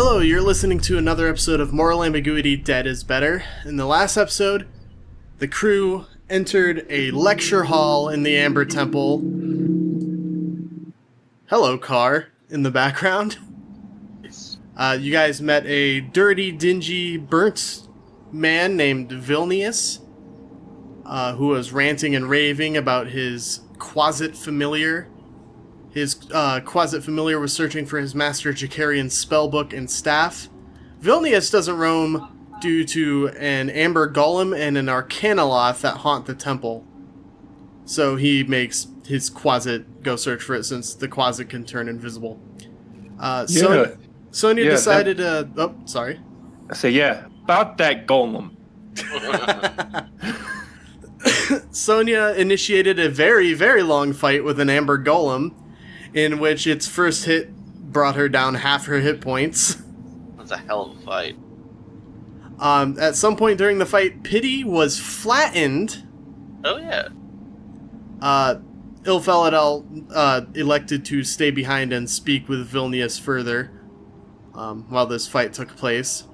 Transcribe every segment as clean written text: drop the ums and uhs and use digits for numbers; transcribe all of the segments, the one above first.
Hello, you're listening to another episode of Moral Ambiguity Dead is Better. In the last episode, the crew entered a lecture hall in the Amber Temple. Hello, car, in the background. You guys met a dirty, dingy, burnt man named Vilnius, who was ranting and raving about his quasit familiar. His quasit familiar was searching for his master Jakarian's spellbook and staff. Vilnius doesn't roam due to an amber golem and an arcanoloth that haunt the temple. So he makes his quasit go search for it since the quasit can turn invisible. Sonia decided to... Oh, sorry. I say, yeah, about that golem. Sonia initiated a very, very long fight with an amber golem, in which its first hit brought her down half her hit points. That's a hell of a fight. At some point during the fight, Pity was flattened. Oh, yeah. Ilphelodel elected to stay behind and speak with Vilnius further while this fight took place.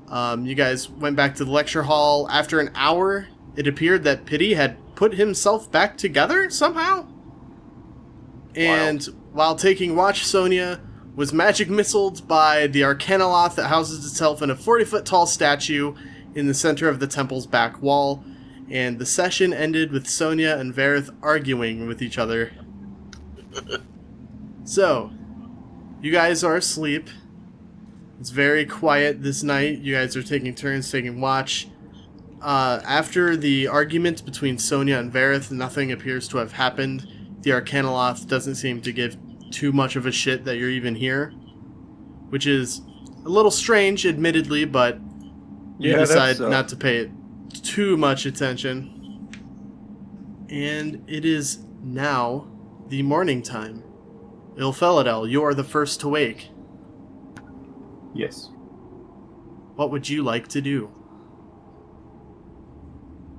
You guys went back to the lecture hall. After an hour, it appeared that Pity had put himself back together somehow. And while taking watch, Sonia was magic missiled by the arcanoloth that houses itself in a 40-foot tall statue in the center of the temple's back wall. And the session ended with Sonia and Varroth arguing with each other. So, you guys are asleep. It's very quiet this night. You guys are taking turns taking watch. After the argument between Sonia and Varroth, nothing appears to have happened. The arcanoloth doesn't seem to give too much of a shit that you're even here, which is a little strange, admittedly, but you decide not to pay it too much attention. And it is now the morning time. Ilphelodel, you are the first to wake. Yes. What would you like to do?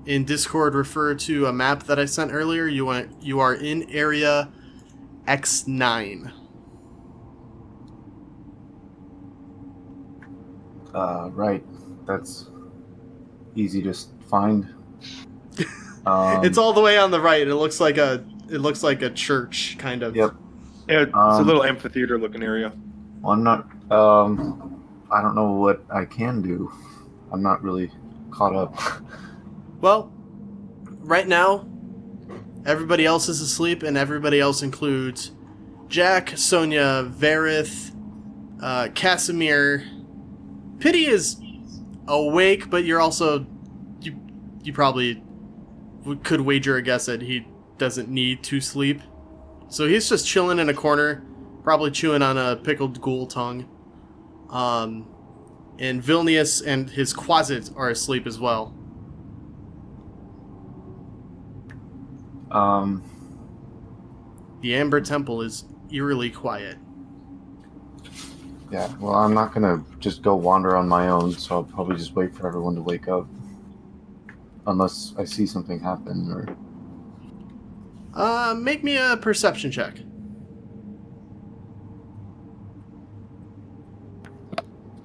In Discord, refer to a map that I sent earlier. You are in area X9. Right. That's easy to find. It's all the way on the right. It looks like a church, kind of. Yep. Yeah, it's a little amphitheater-looking area. Well, I'm not. I don't know what I can do. I'm not really caught up. Well, right now, everybody else is asleep, and everybody else includes Jack, Sonia, Varroth, Casimir. Pity is awake, but you're also... You probably could wager a guess that he doesn't need to sleep. So he's just chilling in a corner, probably chewing on a pickled ghoul tongue. And Vilnius and his quasit are asleep as well. The Amber Temple is eerily quiet. Yeah, well, I'm not gonna just go wander on my own, so I'll probably just wait for everyone to wake up. Unless I see something happen, or... Make me a perception check.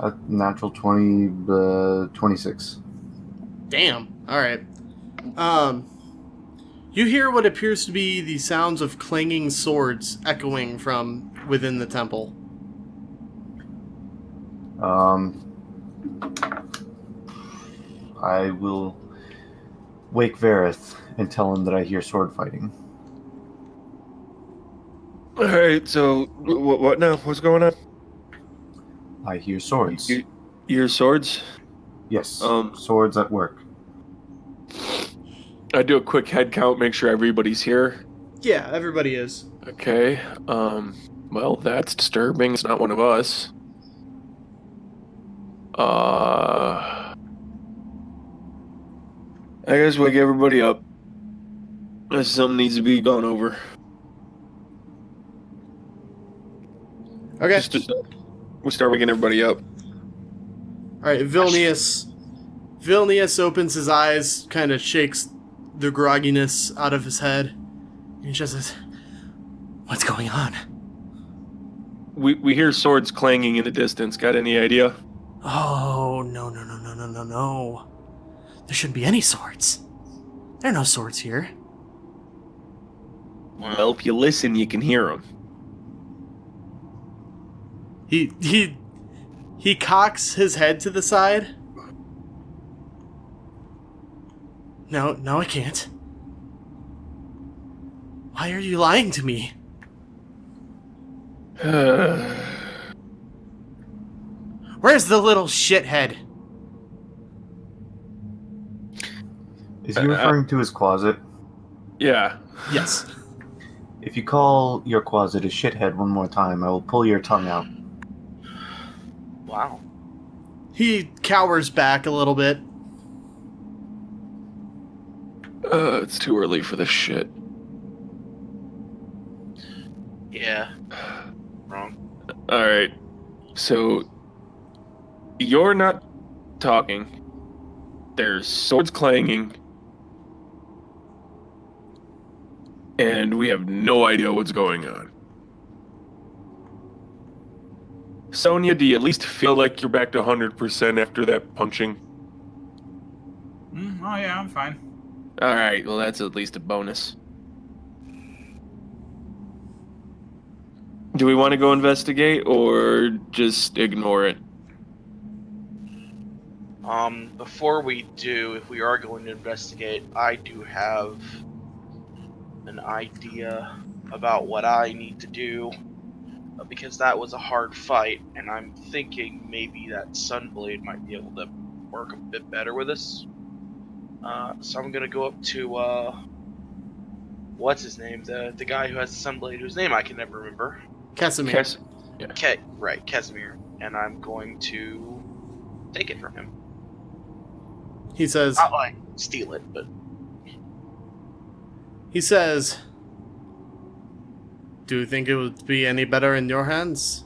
A natural 26. Damn. Alright. You hear what appears to be the sounds of clanging swords echoing from within the temple. I will wake Varroth and tell him that I hear sword fighting. Alright, so what now? What's going on? I hear swords. You hear swords? Yes, swords at work. I do a quick head count, make sure everybody's here. Yeah, everybody is. Okay, well, that's disturbing. It's not one of us. I guess wake everybody up. Something needs to be gone over. Okay. We start waking everybody up. Alright, Vilnius opens his eyes, kind of shakes the grogginess out of his head. And he just says, "What's going on?" We hear swords clanging in the distance. Got any idea? Oh, no. There shouldn't be any swords. There are no swords here. Well, if you listen, you can hear them. He cocks his head to the side. No, I can't. Why are you lying to me? Where's the little shithead? Is he referring to his closet? Yeah. Yes. If you call your closet a shithead one more time, I will pull your tongue out. Wow. He cowers back a little bit. It's too early for this shit. Yeah. Wrong. Alright. So, you're not talking. There's swords clanging. And we have no idea what's going on. Sonia, do you at least feel like you're back to 100% after that punching? Oh yeah, I'm fine. Alright, well that's at least a bonus. Do we want to go investigate or just ignore it? Before we do, if we are going to investigate, I do have an idea about what I need to do, because that was a hard fight, and I'm thinking maybe that Sunblade might be able to work a bit better with us. So I'm gonna go up to, what's his name? The guy who has the Sunblade, whose name I can never remember. Casimir. Right, Casimir. And I'm going to take it from him. He says, Not like steal it, but do you think it would be any better in your hands?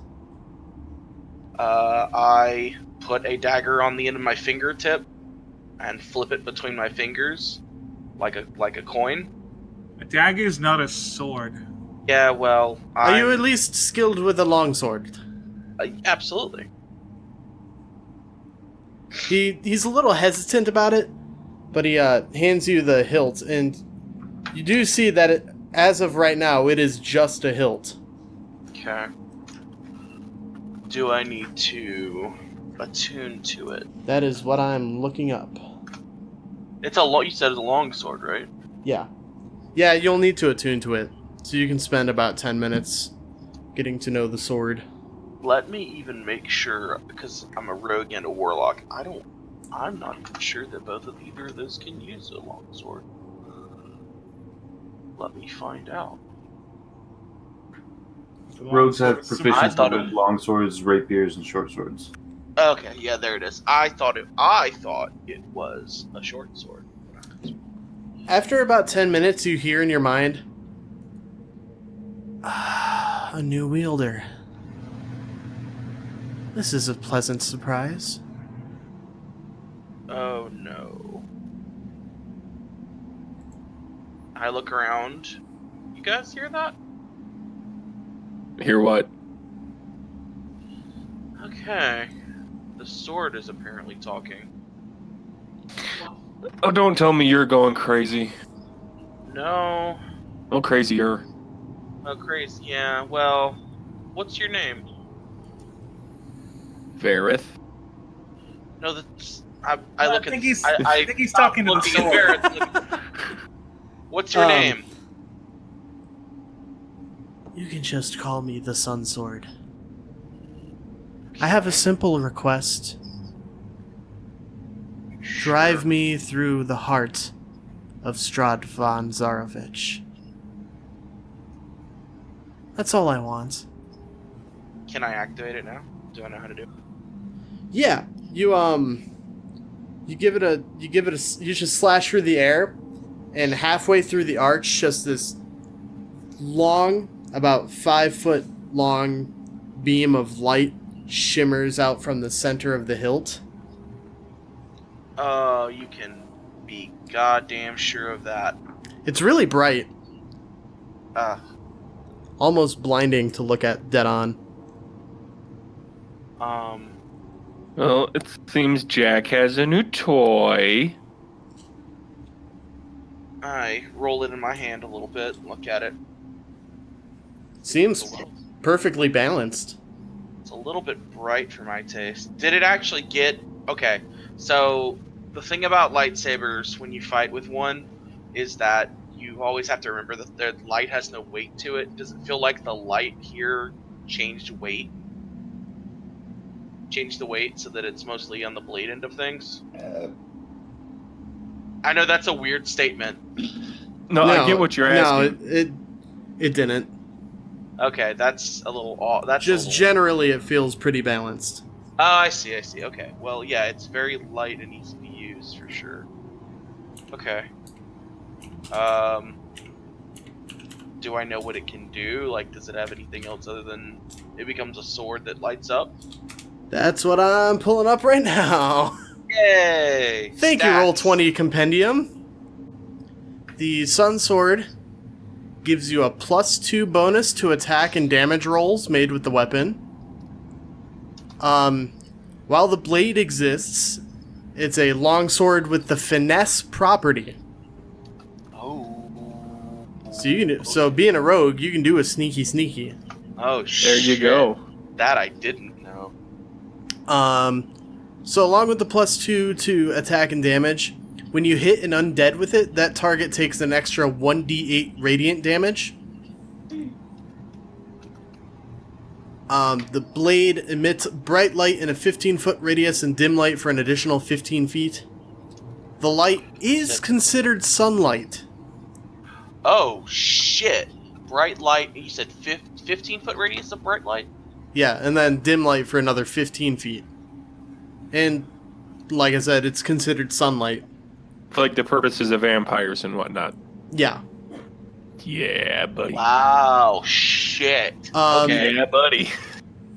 I put a dagger on the end of my fingertip and flip it between my fingers like a coin. A dagger is not a sword. Yeah, well, Are you at least skilled with a longsword? Absolutely. He's a little hesitant about it, but he hands you the hilt, and you do see that as of right now, it is just a hilt. Okay. Do I need to attune to it? That is what I'm looking up. It's you said it's a long sword, right? Yeah. Yeah, you'll need to attune to it, so you can spend about 10 minutes getting to know the sword. Let me even make sure, because I'm a rogue and a warlock, I'm not sure that either of those can use a long sword. Let me find out. Rogues have proficiency thought with long swords, rapiers, and short swords. Okay, yeah, there it is. I thought it was a short sword. After about 10 minutes, you hear in your mind, a new wielder. This is a pleasant surprise. Oh no. I look around. You guys hear that? Hear what? Okay. The sword is apparently talking. Oh, don't tell me you're going crazy. No. Oh, crazier. Oh, crazy. Yeah, well, what's your name? Varroth. No, that's... I look think at... he's- I I think he's talking to the looking at sword. Varroth. What's your name? You can just call me the Sun Sword. I have a simple request. Drive me through the heart of Strahd von Zarovich. That's all I want. Can I activate it now? Do I know how to do it? Yeah, you just slash through the air, and halfway through the arch, just this long, about 5 foot long beam of light shimmers out from the center of the hilt. Oh, you can be goddamn sure of that. It's really bright, Ah, almost blinding to look at dead on. Well, it seems Jack has a new toy. I roll it in my hand a little bit, look at it. Seems It's a little, perfectly balanced. it's a little bit bright for my taste. Did it actually get... Okay, so the thing about lightsabers when you fight with one is that you always have to remember that the light has no weight to it. Does it feel like the light here changed weight? Changed the weight so that it's mostly on the blade end of things? I know that's a weird statement. No, I get what you're asking. No, it didn't. Okay, that's a little off. That's Just a little... generally, it feels pretty balanced. Oh, I see. Okay. Well, yeah, it's very light and easy to use for sure. Okay. Do I know what it can do? Like, does it have anything else other than it becomes a sword that lights up? That's what I'm pulling up right now. Yay! Thank you, Stats. Roll20 Compendium. The Sun Sword gives you a +2 bonus to attack and damage rolls made with the weapon. While the blade exists, it's a longsword with the finesse property. Oh. So being a rogue, you can do a sneaky. Oh, There shit. you go. That I didn't know. So along with the +2 to attack and damage, when you hit an undead with it, that target takes an extra 1d8 radiant damage. The blade emits bright light in a 15-foot radius and dim light for an additional 15 feet. The light is considered sunlight. Oh, shit. Bright light. You said 15-foot radius of bright light? Yeah, and then dim light for another 15 feet. And, like I said, it's considered sunlight. For like the purposes of vampires and whatnot. Yeah. Yeah, buddy. Wow, shit. Okay. Yeah, buddy.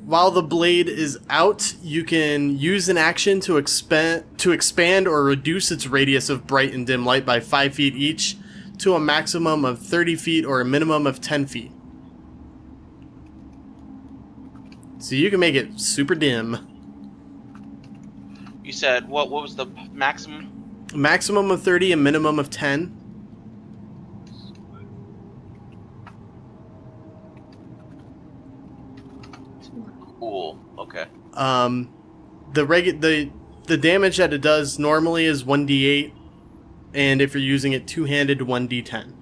While the blade is out, you can use an action to expand or reduce its radius of bright and dim light by 5 feet each to a maximum of 30 feet or a minimum of 10 feet. So you can make it super dim. You said, what was the maximum? Maximum of 30, a minimum of 10. Cool. Okay. The damage that it does normally is 1d8, and if you're using it two-handed, 1d10.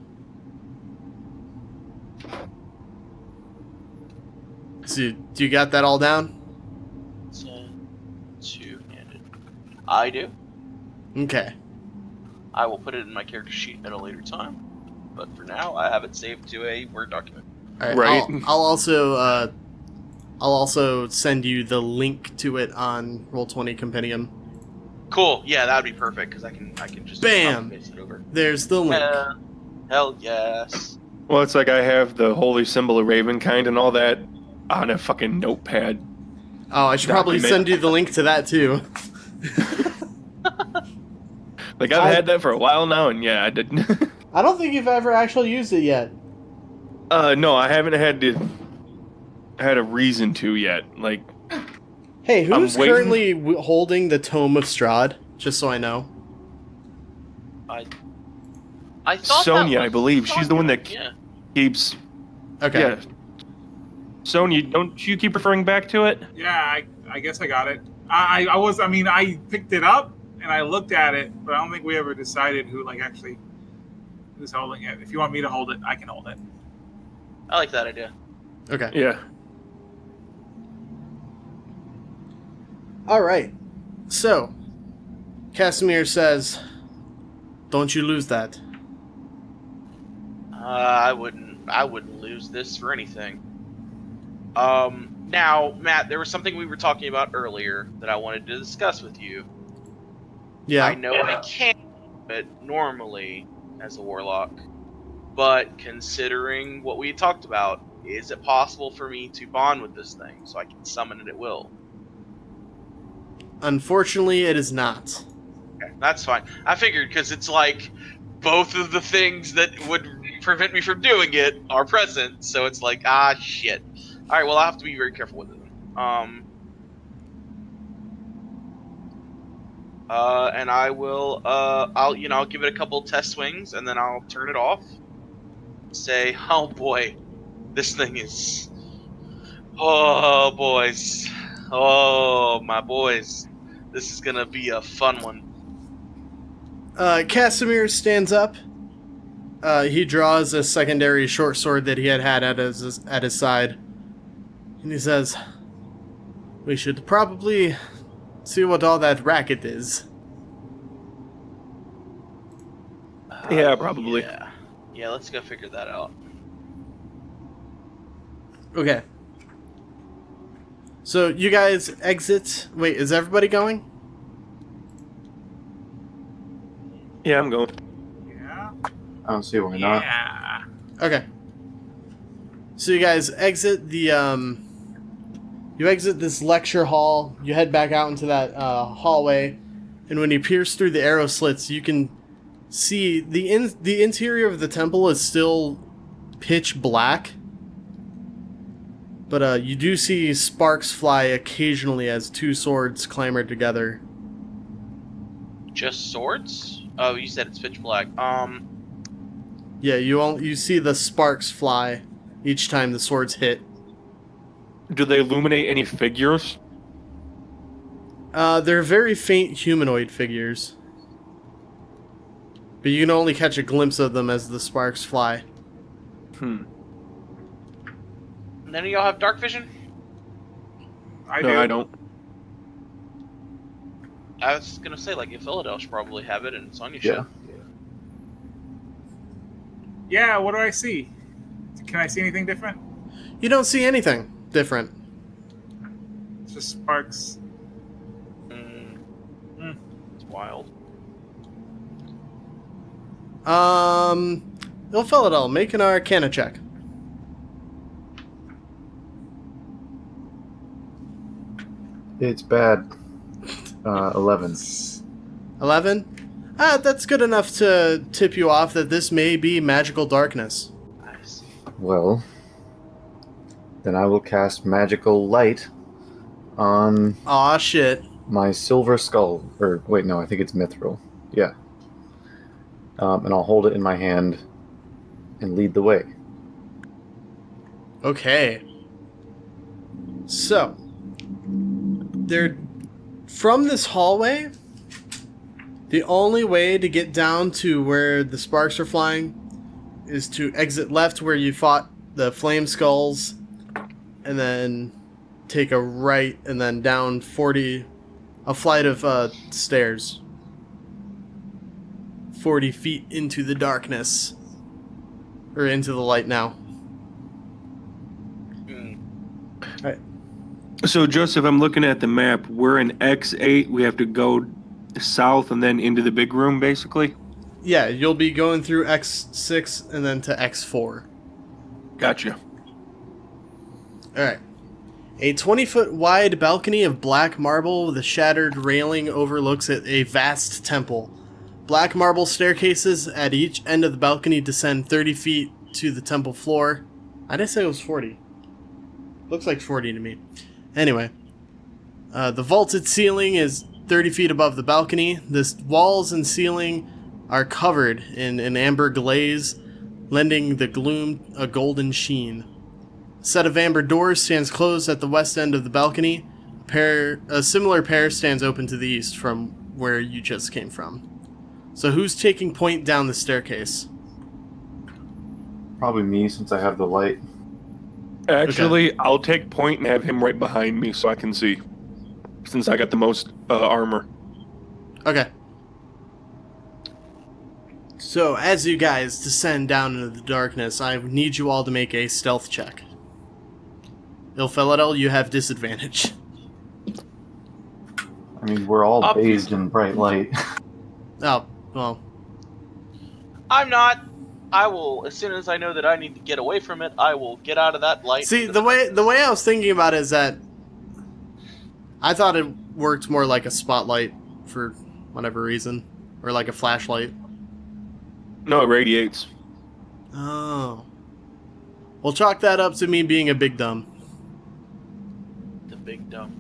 So, do you got that all down? So, two-handed. I do. Okay. I will put it in my character sheet at a later time. But for now, I have it saved to a Word document. All right. Right. I'll also send you the link to it on Roll20 Compendium. Cool. Yeah, that would be perfect because I can just Bam! copy paste it over. There's the link. Hell yes. Well, it's like I have the holy symbol of Ravenkind and all that on a fucking notepad. Oh, I should probably document. send you the link to that too. Like I've had that for a while now, and yeah, I didn't. I don't think you've ever actually used it yet. No, I haven't had a reason to yet. Like, Hey, who's I'm waiting- currently holding the Tome of Strahd? Just so I know. I thought Sonia, that I was believe. She's the one that Yeah. keeps. Okay. Yeah. Sonia, don't you keep referring back to it? Yeah, I guess I got it. I picked it up and I looked at it, but I don't think we ever decided who actually who's holding it. If you want me to hold it, I can hold it. I like that idea. Okay. Yeah. All right. So, Casimir says, "Don't you lose that." I wouldn't lose this for anything. Now, Matt, there was something we were talking about earlier that I wanted to discuss with you. Yeah. I know I can't do it normally as a warlock, but considering what we talked about, is it possible for me to bond with this thing so I can summon it at will? Unfortunately, it is not. Okay, that's fine. I figured because it's like both of the things that would prevent me from doing it are present, so it's like, shit. All right, well, I'll have to be very careful with it. And I will, I'll give it a couple test swings, and then I'll turn it off. Say, oh boy, this thing is, oh boys, oh my boys, this is gonna be a fun one. Casimir stands up. He draws a secondary short sword that he had at his side, and he says, "We should probably see what all that racket is." Yeah, probably. Yeah, let's go figure that out. Okay. So you guys exit. Wait, is everybody going? Yeah, I'm going. Yeah. I don't see why not. Yeah. Okay. So you guys exit you exit this lecture hall. You head back out into that hallway, and when you pierce through the arrow slits, you can see the interior of the temple is still pitch black. But you do see sparks fly occasionally as two swords clamber together. Just swords? Oh, you said it's pitch black. Yeah, you see the sparks fly each time the swords hit. Do they illuminate any figures? They're very faint humanoid figures. But you can only catch a glimpse of them as the sparks fly. Hmm. None of y'all have dark vision? I do. No, I don't. I was gonna say, like, Ilphelodel should probably have it, and Sonia should. Yeah. Yeah, what do I see? Can I see anything different? You don't see anything different. It's just sparks. It's wild. Ilphelodel, make an Arcana check. It's bad. 11. 11? That's good enough to tip you off that this may be magical darkness. I see. Well, then I will cast magical light on Aw, shit. my silver skull. Or, wait, no, I think it's mithril. Yeah. And I'll hold it in my hand and lead the way. Okay. So, from this hallway, the only way to get down to where the sparks are flying is to exit left where you fought the flame skulls, and then take a right, and then down a flight of stairs. 40 feet into the darkness. Or into the light now. Alright. So, Joseph, I'm looking at the map. We're in X8. We have to go south and then into the big room, basically? Yeah, you'll be going through X6 and then to X4. Gotcha. Alright. A 20-foot wide balcony of black marble with a shattered railing overlooks a vast temple. Black marble staircases at each end of the balcony descend 30 feet to the temple floor. I didn't say it was 40. Looks like 40 to me. Anyway, the vaulted ceiling is 30 feet above the balcony. The walls and ceiling are covered in an amber glaze, lending the gloom a golden sheen. A set of amber doors stands closed at the west end of the balcony. A similar pair stands open to the east from where you just came from. So who's taking point down the staircase? Probably me, since I have the light. Actually, I'll take point and have him right behind me so I can see. Since I got the most armor. Okay. So, as you guys descend down into the darkness, I need you all to make a stealth check. Ilphelodel, you have disadvantage. I mean, we're all Obviously. bathed in bright light. Oh, well. I'm not. I will, as soon as I know that I need to get away from it, I will get out of that light. See, the way I was thinking about it is that I thought it worked more like a spotlight for whatever reason. Or like a flashlight. No, it radiates. Oh. We'll chalk that up to me being a big dumb. The big dumb.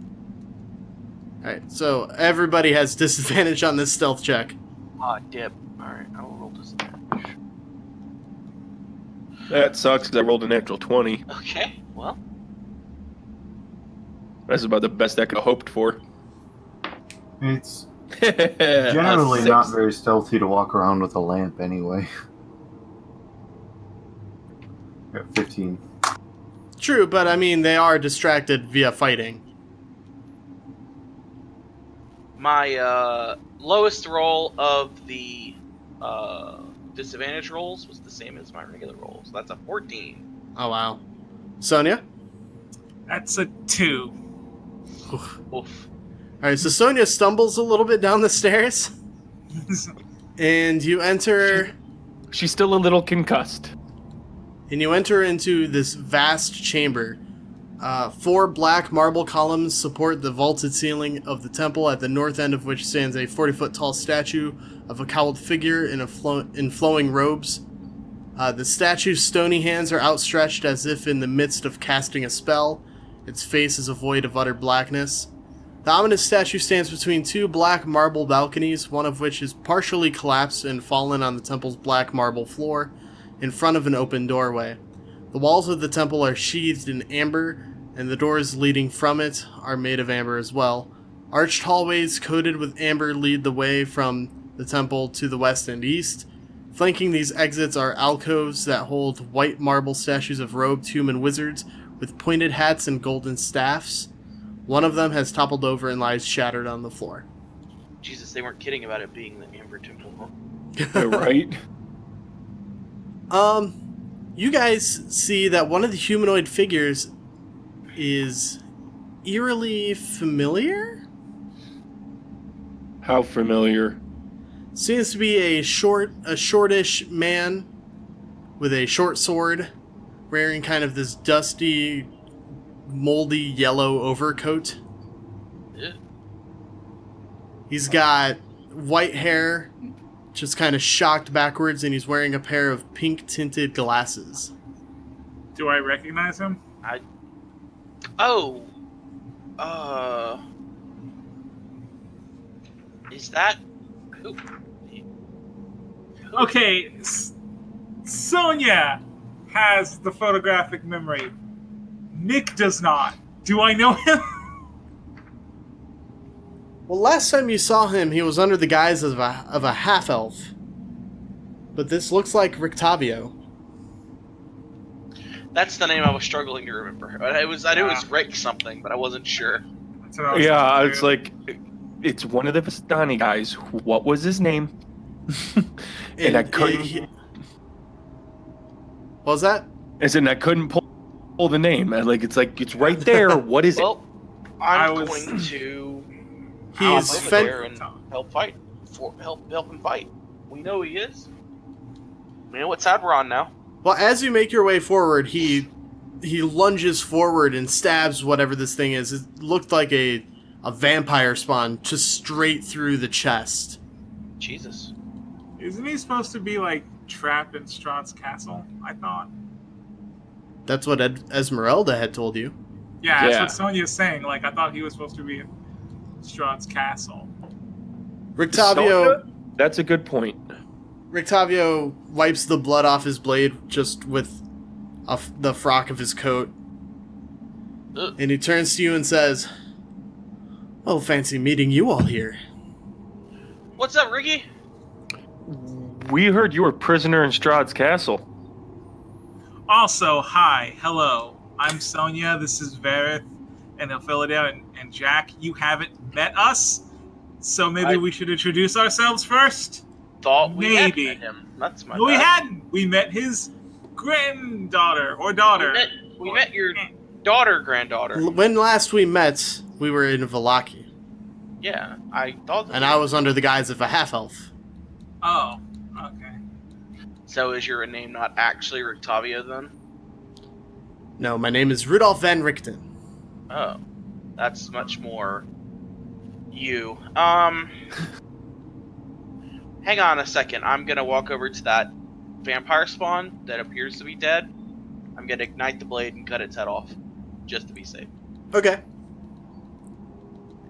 Alright, so everybody has disadvantage on this stealth check. Dip. Alright, I will roll disadvantage. That sucks because I rolled a natural 20. Okay, well. That's about the best I could have hoped for. It's A generally 6. not very stealthy to walk around with a lamp anyway. Yeah, 15. True, but I mean, they are distracted via fighting. My lowest roll of the disadvantage rolls was the same as my regular rolls. That's a 14. Oh, wow. Sonia? That's a 2. Oof. Oof. Alright, so Sonia stumbles a little bit down the stairs, and you enter She's still a little concussed. into this vast chamber. 4 black marble columns support the vaulted ceiling of the temple, at the north end of which stands a 40-foot tall statue of a cowled figure in flowing robes. The statue's stony hands are outstretched as if in the midst of casting a spell. Its face is a void of utter blackness. The ominous statue stands between 2 black marble balconies, one of which is partially collapsed and fallen on the temple's black marble floor, in front of an open doorway. The walls of the temple are sheathed in amber, and the doors leading from it are made of amber as well. Arched hallways coated with amber lead the way from the temple to the west and east. Flanking these exits are alcoves that hold white marble statues of robed human wizards with pointed hats and golden staffs. One of them has toppled over and lies shattered on the floor. Jesus, they weren't kidding about it being the Amber Temple, huh? Right? You guys see that one of the humanoid figures is eerily familiar? How familiar? Seems to be a shortish man with a short sword, wearing kind of this dusty, moldy yellow overcoat. Yeah. He's got white hair, just kind of shocked backwards, and he's wearing a pair of pink-tinted glasses. Do I recognize him? Oh. Is that who? Okay, Sonia has the photographic memory. Nick does not. Do I know him? Well, last time you saw him, he was under the guise of a half-elf. But this looks like Rictavio. That's the name I was struggling to remember. I knew it was Rick something, but I wasn't sure. That's what I was Yeah, trying to it's do. like, it's one of the Vistani guys. What was his name? And I couldn't. What was that? I couldn't pull the name. It's right there. What is it? Well, I'm going to He's over fend- there and help fight. Help him fight. We know he is. We know what side we're on now. Well, as you make your way forward, he lunges forward and stabs whatever this thing is. It looked like a vampire spawn, just straight through the chest. Jesus. Isn't he supposed to be like trapped in Strahd's castle? I thought. That's what Esmeralda had told you. Yeah, that's Yeah. what Sonia's saying. Like, I thought he was supposed to be in Strahd's castle. Rictavio That's a good point. wipes the blood off his blade just with the frock of his coat. Ugh. And he turns to you and says, "Oh, fancy meeting you all here." What's up, Ricky? We heard you were prisoner in Strahd's castle. Also, hi, hello. I'm Sonia. This is Varroth and Ilphelodel and Jack. You haven't met us, so maybe we should introduce ourselves first. Thought we had Maybe. met him. That's my No, we bad. hadn't. We met his granddaughter or daughter. We met your granddaughter. When last we met, we were in Valaki, Yeah, I thought that. and I was under the guise of a half-elf. Oh, okay. So is your name not actually Rictavio then? No, my name is Rudolph van Richten. Oh, that's much more you. Hang on a second. I'm gonna walk over to that vampire spawn that appears to be dead. I'm gonna ignite the blade and cut its head off, just to be safe. Okay.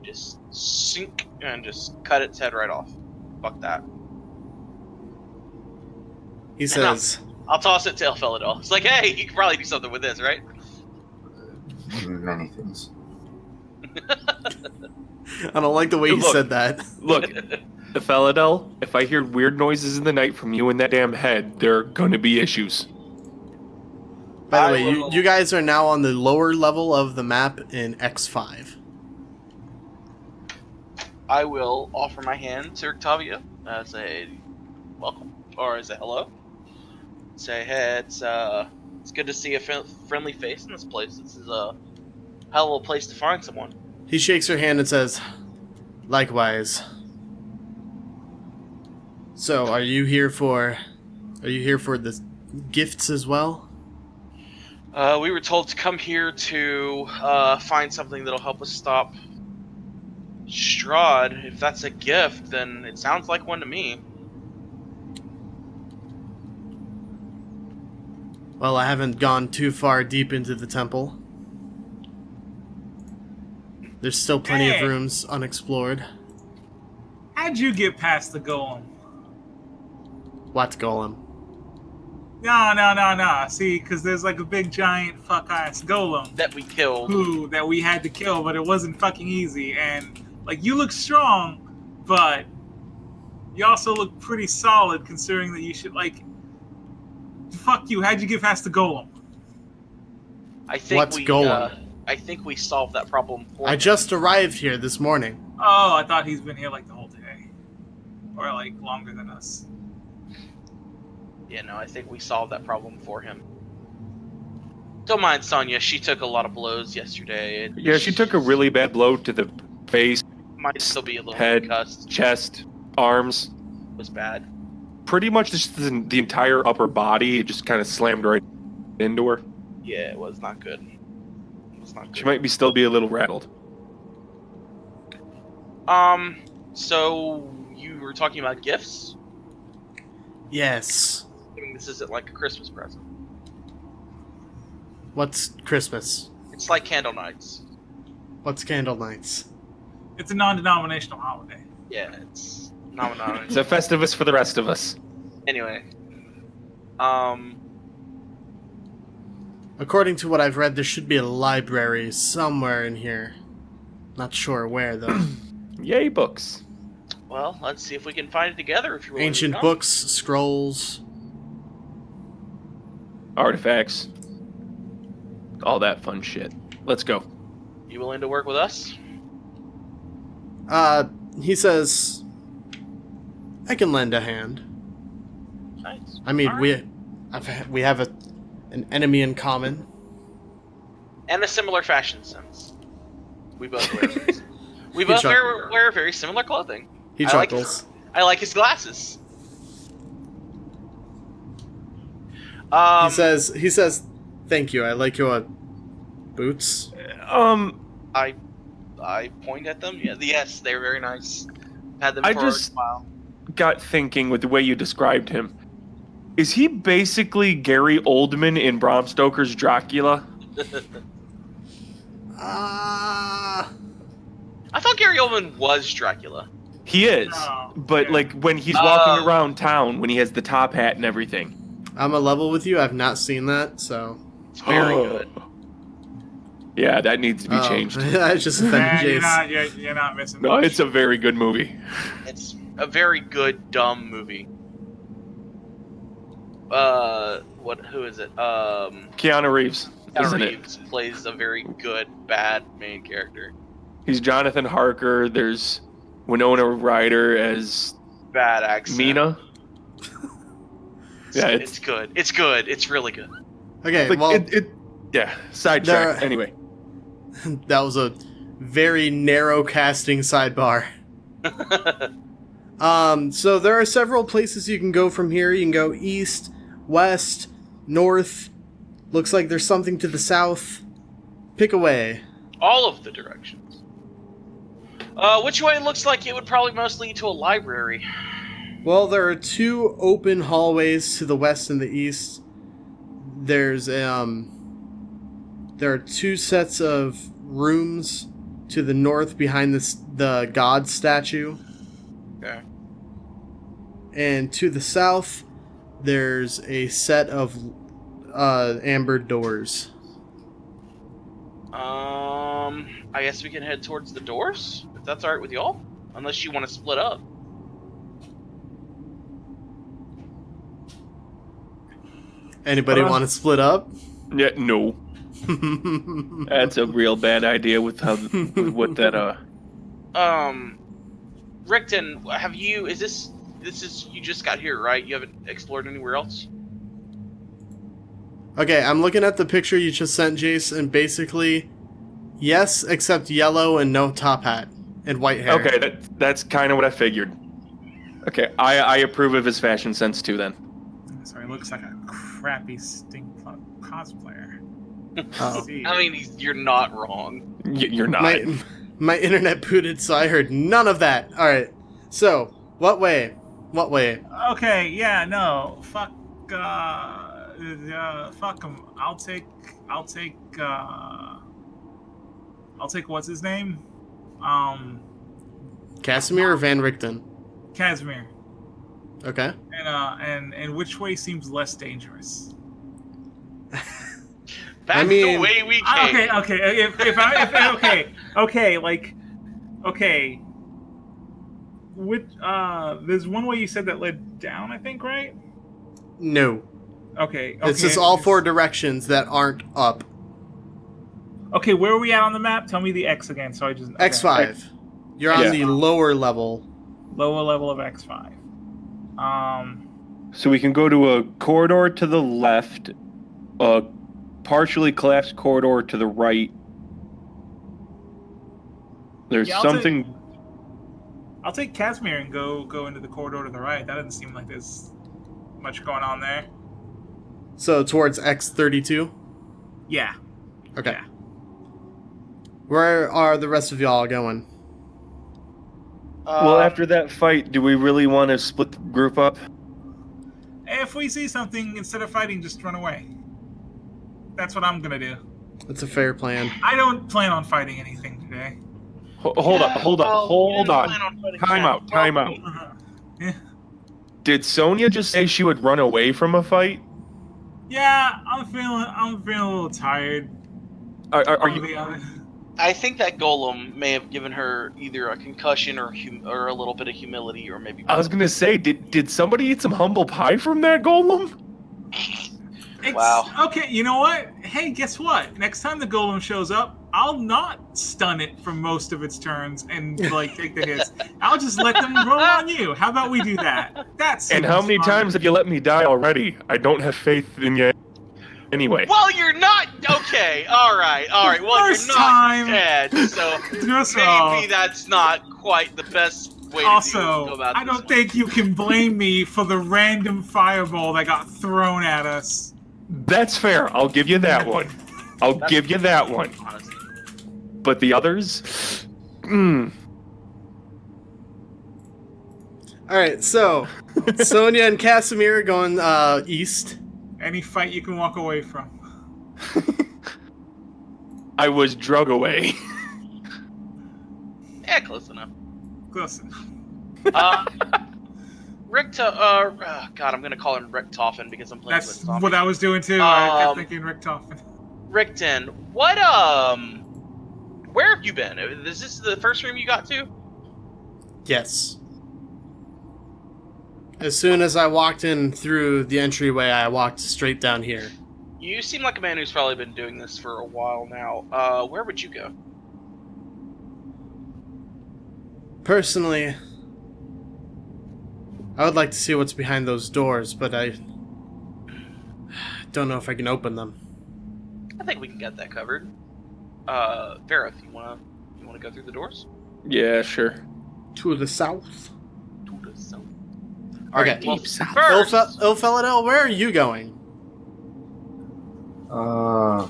just sink and just cut its head right off. Fuck that. He says, I'll toss it to Ilphelodel. It's like, hey, you can probably do something with this, right? Many things. I don't like the way he said that. Look, Ilphelodel, if I hear weird noises in the night from you and that damn head, there are going to be issues. By the way, you guys are now on the lower level of the map in X5. I will offer my hand to Octavia. Say, welcome. Or is it hello? Say, hey, it's good to see a friendly face in this place. This is a hell of a place to find someone. He shakes her hand and says, likewise. So, are you here for the gifts as well? We were told to come here to find something that'll help us stop Strahd. If that's a gift, then it sounds like one to me. Well, I haven't gone too far deep into the temple. There's still plenty of rooms unexplored. How'd you get past the golem? What golem? No. See, because there's like a big giant fuck-ass golem That we killed. that we had to kill, but it wasn't fucking easy. And, like, you look strong, but you also look pretty solid considering that you should, like... Fuck you, how'd you get past the golem? I think What's golem? I think we solved that problem for I him. just arrived here this morning. Oh, I thought he's been here, like, the whole day. Or, like, longer than us. Yeah, no, I think we solved that problem for him. Don't mind Sonia, she took a lot of blows yesterday. Yeah, she took a really bad blow to the face, Might still be a little head, concussed. chest, arms. It was bad. Pretty much just the entire upper body. It just kind of slammed right into her. Yeah, it was not good. It was not good. She might still be a little rattled. So you were talking about gifts? Yes. I mean, this isn't like a Christmas present. What's Christmas? It's like candle nights. What's candle nights? It's a non-denominational holiday. Yeah, it's not. It's a Festivus for the rest of us. Anyway, According to what I've read, there should be a library somewhere in here. Not sure where, though. Yay, books. well, let's see if we can find it together. If you're willing to Ancient come. books, scrolls. Artifacts. All that fun shit. Let's go. You willing to work with us? He says, I can lend a hand. Nice. I mean, All right. we have an enemy in common. And a similar fashion sense. We both wear. We both wear very similar clothing. He I like chuckles. I like his glasses. He says, thank you. I like your boots. I point at them. Yeah, yes, they're very nice. Had them I for just- a while. Got thinking with the way you described him. Is he basically Gary Oldman in Bram Stoker's Dracula? I thought Gary Oldman was Dracula. He is. No, But yeah. like when he's walking around town, when he has the top hat and everything. I'm a level with you. I've not seen that, so. It's very good. Yeah, that needs to be changed. I just offended Yeah, Jace. you're not missing No, much. it's a very good movie. It's a very good dumb movie. Who is it? Keanu Reeves, isn't Reeves plays a very good bad main character. it? He's Jonathan Harker. There's Winona Ryder as Bad accent. Mina. Yeah, it's good. It's good. It's really good. Okay, like, well, yeah, sidetrack. There- Anyway, that was a very narrow casting sidebar. So there are several places you can go from here. You can go east, west, north. Looks like there's something to the south. Pick away. All of the directions. Which way it looks like it would probably most lead to a library. Well, there are two open hallways to the west and the east. There are two sets of rooms to the north behind the god statue. Okay. And to the south, there's a set of amber doors. I guess we can head towards the doors, if that's alright with y'all. Unless you want to split up. Anybody want to split up? Yeah, no. That's a real bad idea with what that Richten, have you? Is this you just got here, right? You haven't explored anywhere else? Okay, I'm looking at the picture you just sent, Jace, and basically, yes, except yellow and no top hat and white hair. Okay, that's kind of what I figured. Okay, I approve of his fashion sense too then. Sorry, looks like a crappy steampunk cosplayer. Oh. I mean, you're not wrong. You're not. My internet booted, so I heard none of that. All right, so what way? What way? Okay, yeah, no, fuck him. I'll take what's his name? Casimir or Van Richten? Casimir. Okay. And which way seems less dangerous? That's the way we came. Okay. Which there's one way you said that led down, I think, right? No. Okay. It's just all four directions that aren't up. Okay, where are we at on the map? Tell me the X again, so I just... Okay. X5. You're on the lower level. Lower level of X5. So we can go to a corridor to the left, a partially collapsed corridor to the right. There's something... I'll take Casimir and go into the corridor to the right. That doesn't seem like there's much going on there. So towards X32? Yeah. Okay. Yeah. Where are the rest of y'all going? Well, after that fight, do we really want to split the group up? If we see something, instead of fighting, just run away. That's what I'm gonna do. That's a fair plan. I don't plan on fighting anything today. Hold on. Time out. Yeah. Did Sonia just say she would run away from a fight? Yeah, I'm feeling a little tired. Are you? I think that golem may have given her either a concussion or a little bit of humility, or maybe. I was gonna say, did somebody eat some humble pie from that golem? Wow. Okay, you know what? Hey, guess what? Next time the golem shows up, I'll not stun it for most of its turns and take the hits. I'll just let them roll on you. How about we do that? And how many times have you let me die already? I don't have faith in you. Anyway. Well, you're not okay. All right. Well, First you're not time. dead, so maybe that's not quite the best way to go about this. I don't think you can blame me for the random fireball that got thrown at us. That's fair. I'll give you that one. Give you that one. Honestly. But the others? All right, so Sonia and Casimir are going east. Any fight you can walk away from. I was drug away. Yeah, close enough. Close enough. God, I'm gonna call him Richtofen because I'm playing with That's zombies. what I was doing too. I kept thinking Richtofen. Richten, what where have you been? Is this the first room you got to? Yes. As soon as I walked in through the entryway, I walked straight down here. You seem like a man who's probably been doing this for a while now. Where would you go? Personally, I would like to see what's behind those doors, but I don't know if I can open them. I think we can get that covered. Varroth, you wanna go through the doors? Yeah, sure. To the south? To the south. Okay. Well, Deep south. first, Ilphelodel, where are you going? I'll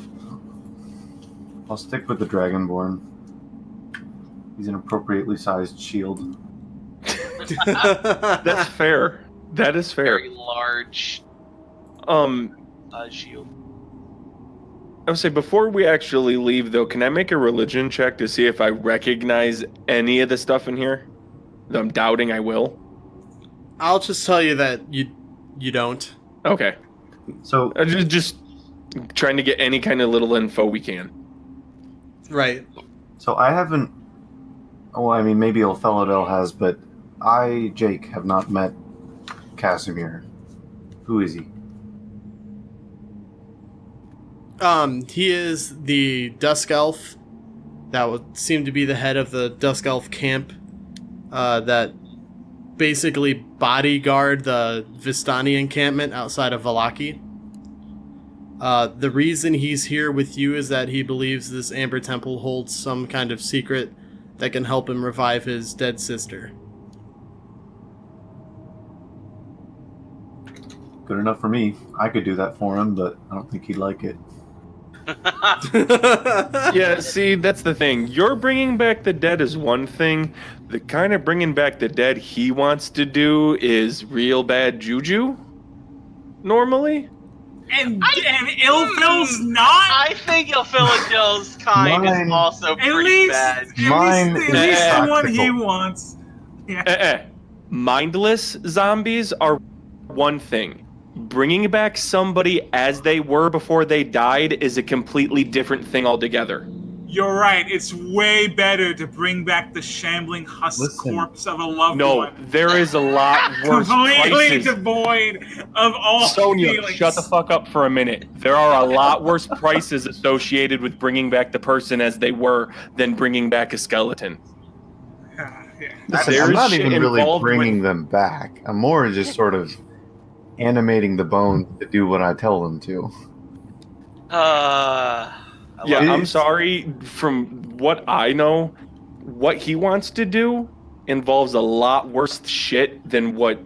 stick with the Dragonborn. He's an appropriately sized shield. That's fair. That is fair. very large shield. I would say before we actually leave, though, can I make a religion check to see if I recognize any of the stuff in here? I'm doubting I will. I'll just tell you that you don't. Okay. So Just trying to get any kind of little info we can. Right. So I haven't. Well, I mean, maybe Ilphelodel has, but I, Jake, have not met Casimir. Who is he? He is the Dusk Elf that would seem to be the head of the Dusk Elf camp that basically bodyguard the Vistani encampment outside of Valaki. The reason he's here with you is that he believes this Amber Temple holds some kind of secret that can help him revive his dead sister. Good enough for me. I could do that for him, but I don't think he'd like it. Yeah, see, that's the thing. You're bringing back the dead is one thing. The kind of bringing back the dead he wants to do is real bad juju, normally. And Ilphil's not. I think Ilphelodel's kind Mine- is also At pretty least, bad. Mine at is least the one he practical. wants. Yeah. Mindless zombies are one thing. Bringing back somebody as they were before they died is a completely different thing altogether. You're right. It's way better to bring back the shambling husk Listen. corpse of a loved No, one. there is a lot worse Completely prices. devoid of all Sonia, feelings. shut the fuck up for a minute. There are a lot worse prices associated with bringing back the person as they were than bringing back a skeleton. Yeah. Listen, There's I'm not shit even really involved bringing them back. I'm more just sort of animating the bones to do what I tell them to. Yeah, It I'm is- sorry. From what I know, what he wants to do involves a lot worse shit than what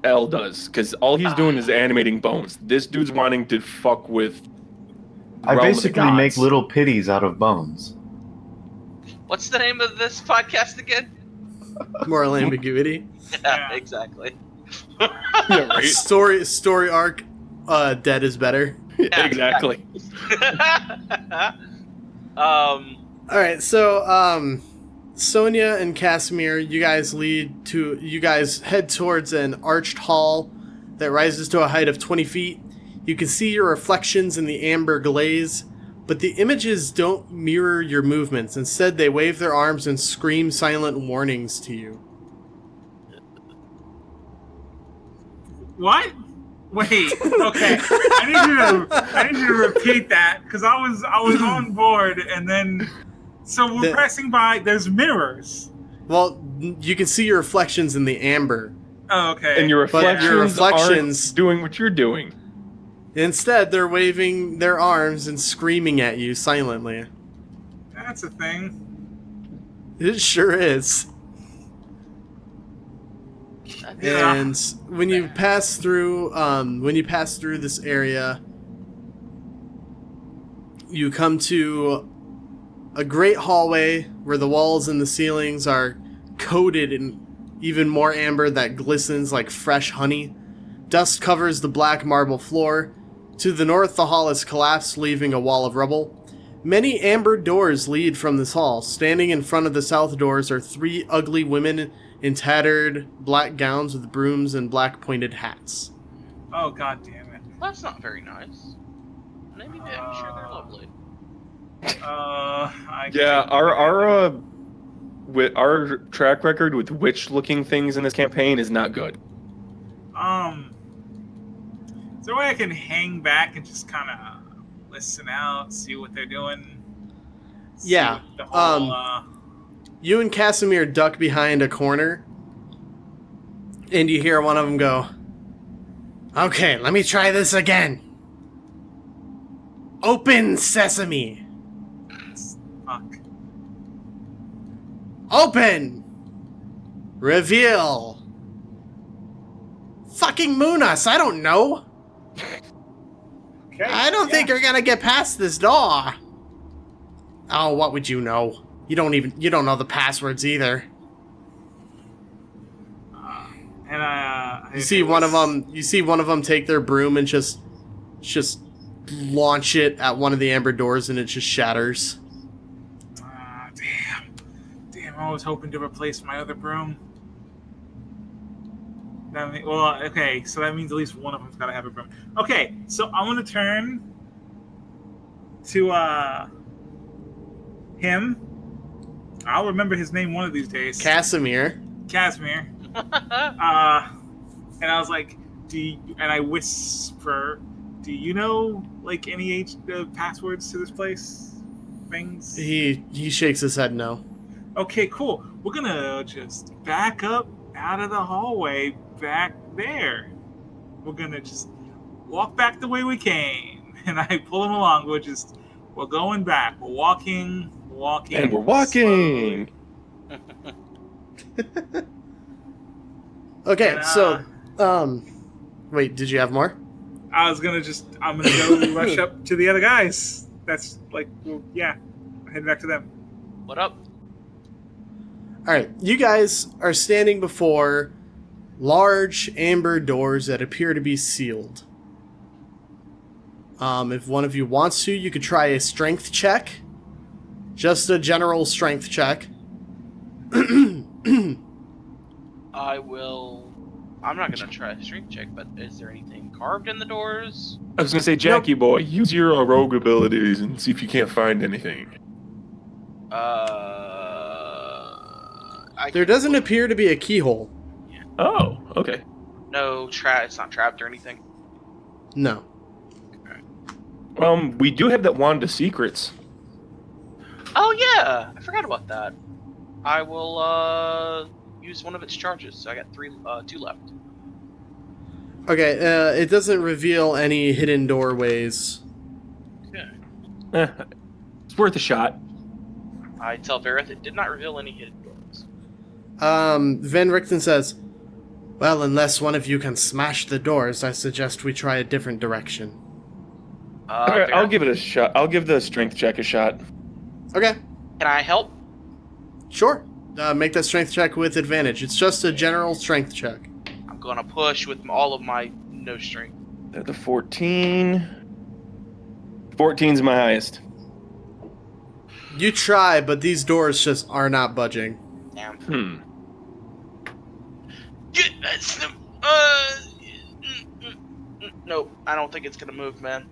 L does. Because all he's doing is animating bones. This dude's wanting to fuck with. I Realm of the basically make Gods. little pitties out of bones. What's the name of this podcast again? Moral ambiguity. Yeah. Exactly. Yeah, right? Story arc. Dead is better. Exactly. All right, so Sonia and Casimir, you guys head towards an arched hall that rises to a height of 20 feet. You can see your reflections in the amber glaze, but the images don't mirror your movements. Instead, they wave their arms and scream silent warnings to you. What? Wait. Okay. I need you to repeat that because I was on board and then so we're pressing by. There's mirrors. Well, you can see your reflections in the amber. Oh, okay. And your But your reflections aren't doing what you're doing. Instead, they're waving their arms and screaming at you silently. That's a thing. It sure is. Yeah. And when you pass through this area, you come to a great hallway where the walls and the ceilings are coated in even more amber that glistens like fresh honey. Dust covers the black marble floor. To the north, the hall has collapsed, leaving a wall of rubble. Many amber doors lead from this hall. Standing in front of the south doors are three ugly women in tattered black gowns with brooms and black pointed hats. Oh, god damn it. That's not very nice. Maybe I'm sure they're lovely. Yeah, our track record with witch-looking things in this campaign is not good. Is there a way I can hang back and just kind of listen out, see what they're doing? See Yeah, what the whole, You and Casimir duck behind a corner, and you hear one of them go, "Okay, let me try this again. Open sesame. fuck. Open. Reveal. Fucking moon us, I don't know. Okay. I don't think you're gonna get past this door." "Oh, what would you know? You don't know the passwords either." And You see one of them take their broom and just launch it at one of the amber doors and it just shatters. Damn, I was hoping to replace my other broom. Okay, so that means at least one of them's gotta have a broom. Okay, so I'm gonna turn to him. I'll remember his name one of these days. Casimir. Casimir. And I was like, and I whisper, do you know like any passwords to this place? Things? He shakes his head no. Okay, cool. We're gonna just back up out of the hallway back there. We're gonna just walk back the way we came. And I pull him along. We're going back. We're walking. And we're walking. Okay, And, so wait, did you have more? I'm gonna go rush up to the other guys. That's like, head back to them. What up? All right, you guys are standing before large amber doors that appear to be sealed. If one of you wants to, you could try a strength check. Just a general strength check. I will. I'm not gonna try a strength check, but is there anything carved in the doors? I was gonna say, Jackie boy, use your rogue abilities and see if you can't find anything. There doesn't appear to be a keyhole. Oh, okay. No it's not trapped or anything. No. We do have that wand of secrets. Oh yeah, I forgot about that. I will use one of its charges. So I got 2 left. Okay, it doesn't reveal any hidden doorways. Okay. It's worth a shot. I tell Varroth it did not reveal any hidden doors. Van Richten says, well, unless one of you can smash the doors, I suggest we try a different direction. Alright, I'll Varroth, give it a shot. I'll give the strength check a shot. Okay, can I help? sure. Make that strength check with advantage. It's just a general strength check. I'm gonna push with all of my no strength. The 14. 14's my highest. You try, but these doors just are not budging. Damn. Nope, I don't think it's gonna move, man.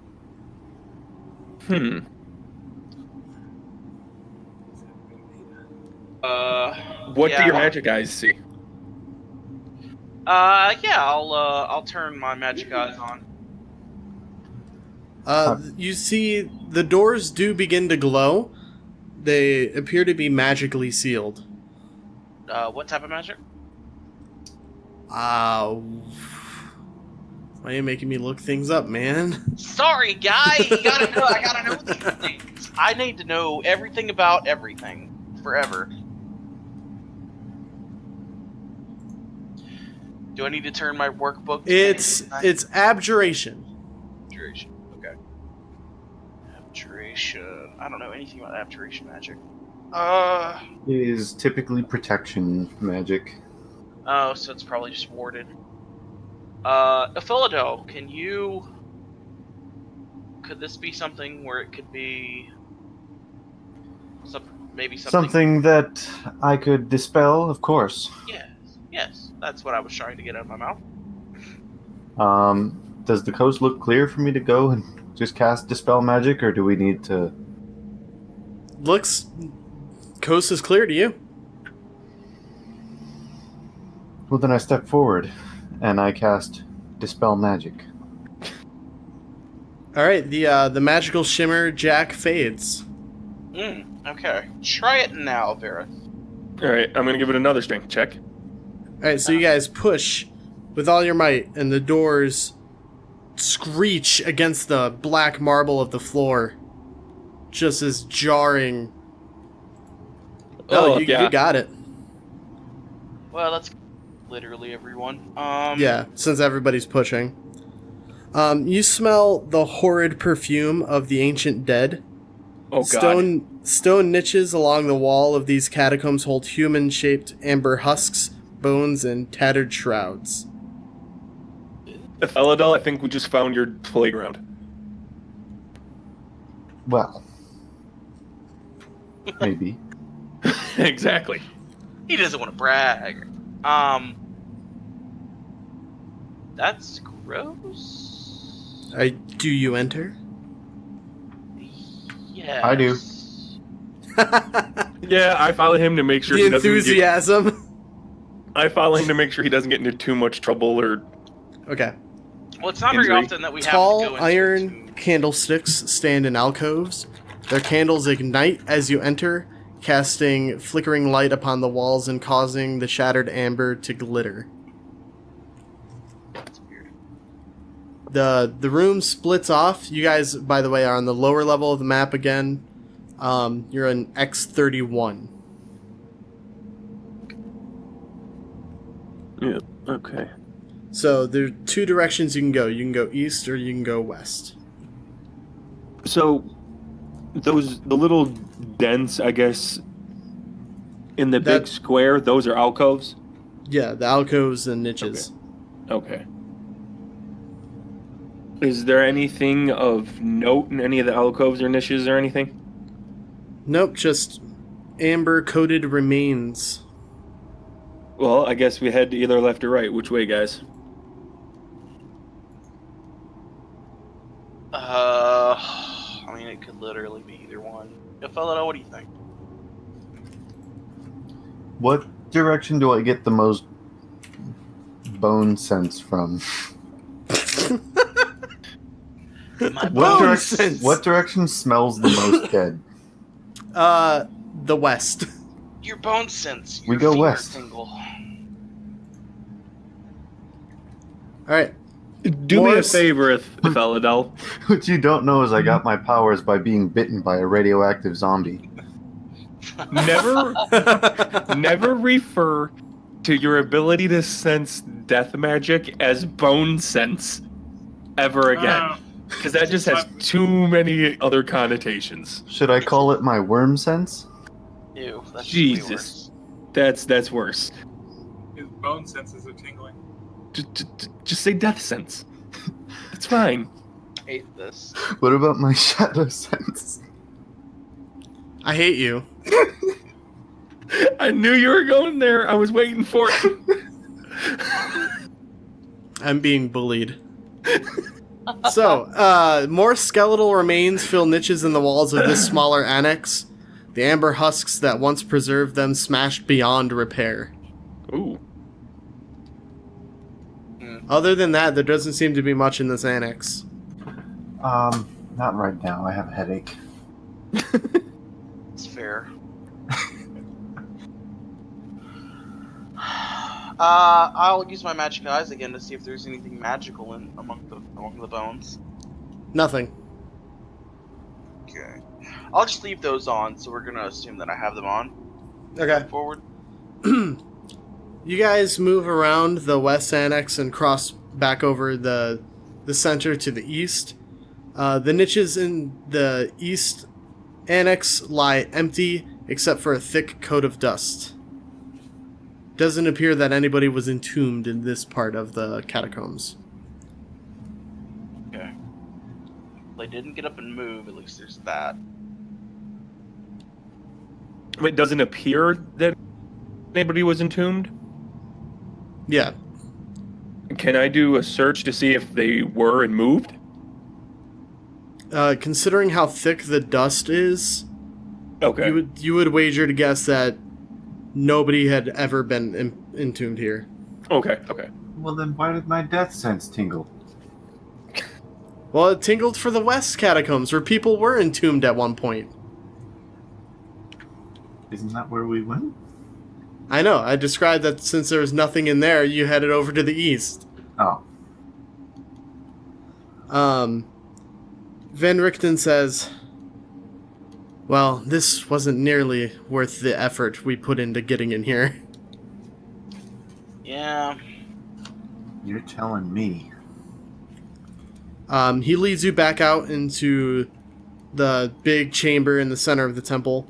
What yeah. do your magic eyes see? I'll turn my magic eyes on. You see, the doors do begin to glow. They appear to be magically sealed. What type of magic? Why are you making me look things up, man? Sorry, guy. I gotta know these things. I need to know everything about everything forever. Do I need to turn my workbook? It's abjuration. Abjuration. Okay. Abjuration. I don't know anything about abjuration magic. It is typically protection magic. Oh, so it's probably just warded. Ilphelodel, could this be something where it could be maybe Something that I could dispel, of course. Yes, that's what I was trying to get out of my mouth. Does the coast look clear for me to go and just cast dispel magic, or do we need to? Coast is clear to you. Well, then I step forward and I cast dispel magic. All right, the magical shimmer Jack fades. Okay. Try it now, Varroth. Alright, I'm gonna give it another strength check. All right, so you guys push with all your might, and the doors screech against the black marble of the floor, just as jarring. Oh, you yeah. got it. Well, that's literally everyone. Yeah, since everybody's pushing. You smell the horrid perfume of the ancient dead. Oh, God. Stone niches along the wall of these catacombs hold human-shaped amber husks, bones, and tattered shrouds. Ilphelodel, I think we just found your playground. Well, maybe. Exactly. He doesn't want to brag. That's gross. Do you enter? Yeah. I do. Yeah, I follow him to make sure The he doesn't enthusiasm. I follow him to make sure he doesn't get into too much trouble or Okay. Well, it's not very Injury. often that we have to Tall go into iron candlesticks stand in alcoves. Their candles ignite as you enter, casting flickering light upon the walls and causing the shattered amber to glitter. That's weird. The room splits off. You guys, by the way, are on the lower level of the map again. You're in X31. Yeah, okay. So there are two directions you can go. You can go east or you can go west. So the little dents, I guess, in the big That- square, those are alcoves? Yeah, the alcoves and niches. Okay. Is there anything of note in any of the alcoves or niches or anything? Nope, just amber-coated remains. Well, I guess we head to either left or right. Which way, guys? I mean, it could literally be either one. Ilphelodel, what do you think? What direction do I get the most bone sense from? My Bone sense. What direction smells the most dead? The west. Your bone sense. We Your go finger west. Tingle. Alright. Do me a Morris? favor, Ilphelodel. What you don't know is I got my powers by being bitten by a radioactive zombie. Never refer to your ability to sense death magic as bone sense ever again. Because that just has too many other connotations. Should I call it my worm sense? Ew, that's Jesus. That's worse. His bone senses are tingling. Just say death sense. It's fine. I hate this. What about my shadow sense? I hate you. I knew you were going there. I was waiting for it. I'm being bullied. So, more skeletal remains fill niches in the walls of this smaller annex. The amber husks that once preserved them smashed beyond repair. Ooh. Other than that, there doesn't seem to be much in this annex. Not right now. I have a headache. It's fair. I'll use my magic eyes again to see if there's anything magical among the bones. Nothing. Okay. I'll just leave those on, so we're gonna assume that I have them on. Okay. Forward. You guys move around the west annex and cross back over the center to the east. The niches in the east annex lie empty except for a thick coat of dust. Doesn't appear that anybody was entombed in this part of the catacombs. Okay. They didn't get up and move, at least there's that. It doesn't appear that anybody was entombed. Yeah. Can I do a search to see if they were and moved? Considering how thick the dust is, Okay. you would wager to guess that nobody had ever been entombed here. Okay. Well, then why did my death sense tingle? Well, it tingled for the west catacombs, where people were entombed at one point. Isn't that where we went? I know, I described that since there was nothing in there, you headed over to the east. Oh. Van Richten says, well, this wasn't nearly worth the effort we put into getting in here. Yeah. You're telling me. He leads you back out into the big chamber in the center of the temple,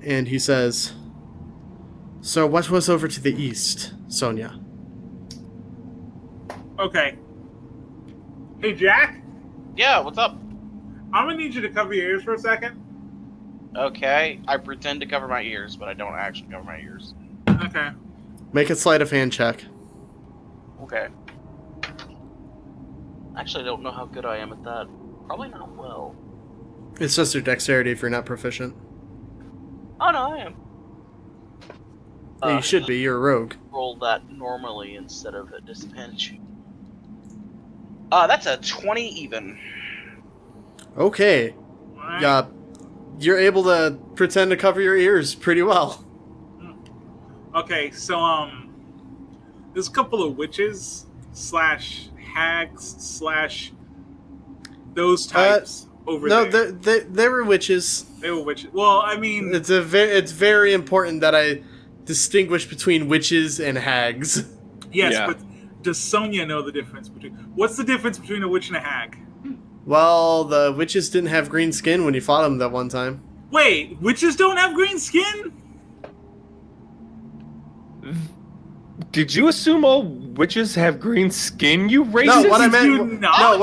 and he says, so what was over to the east, Sonia? Okay. Hey, Jack? Yeah, what's up? I'm gonna need you to cover your ears for a second. Okay, I pretend to cover my ears, but I don't actually cover my ears. Okay. Make a sleight of hand check. Okay. Actually, I don't know how good I am at that. Probably not well. It's just your dexterity if you're not proficient. Oh no, I am. Yeah, you should be. You're a rogue. Roll that normally instead of at disadvantage. That's a 20 even. Okay. Alright. Yeah, you're able to pretend to cover your ears pretty well. Okay, so there's a couple of witches / hags / those types over No, there. they were witches. They were witches. Well, I mean, It's very important that I distinguish between witches and hags. yes, Yeah. but does Sonia know the difference between? What's the difference between a witch and a hag? Well, the witches didn't have green skin when you fought them that one time. Wait, witches don't have green skin? Did you assume all witches have green skin, you racist? No, what I do meant. not. No,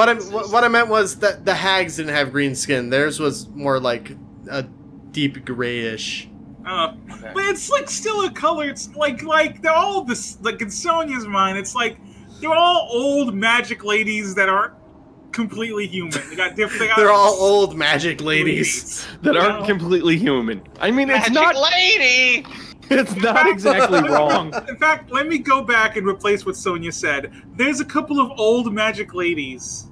what I meant was that the hags didn't have green skin. Theirs was more like a deep grayish. Okay. But it's like still a color. It's like they're all this. Like in Sonia's mind, it's like they're all old magic ladies that aren't completely human. They got different. They're all old magic ladies. that you aren't know? completely human. I mean, it's Magic not. lady! It's not exactly wrong. In fact, let me go back and replace what Sonia said. There's a couple of old magic ladies,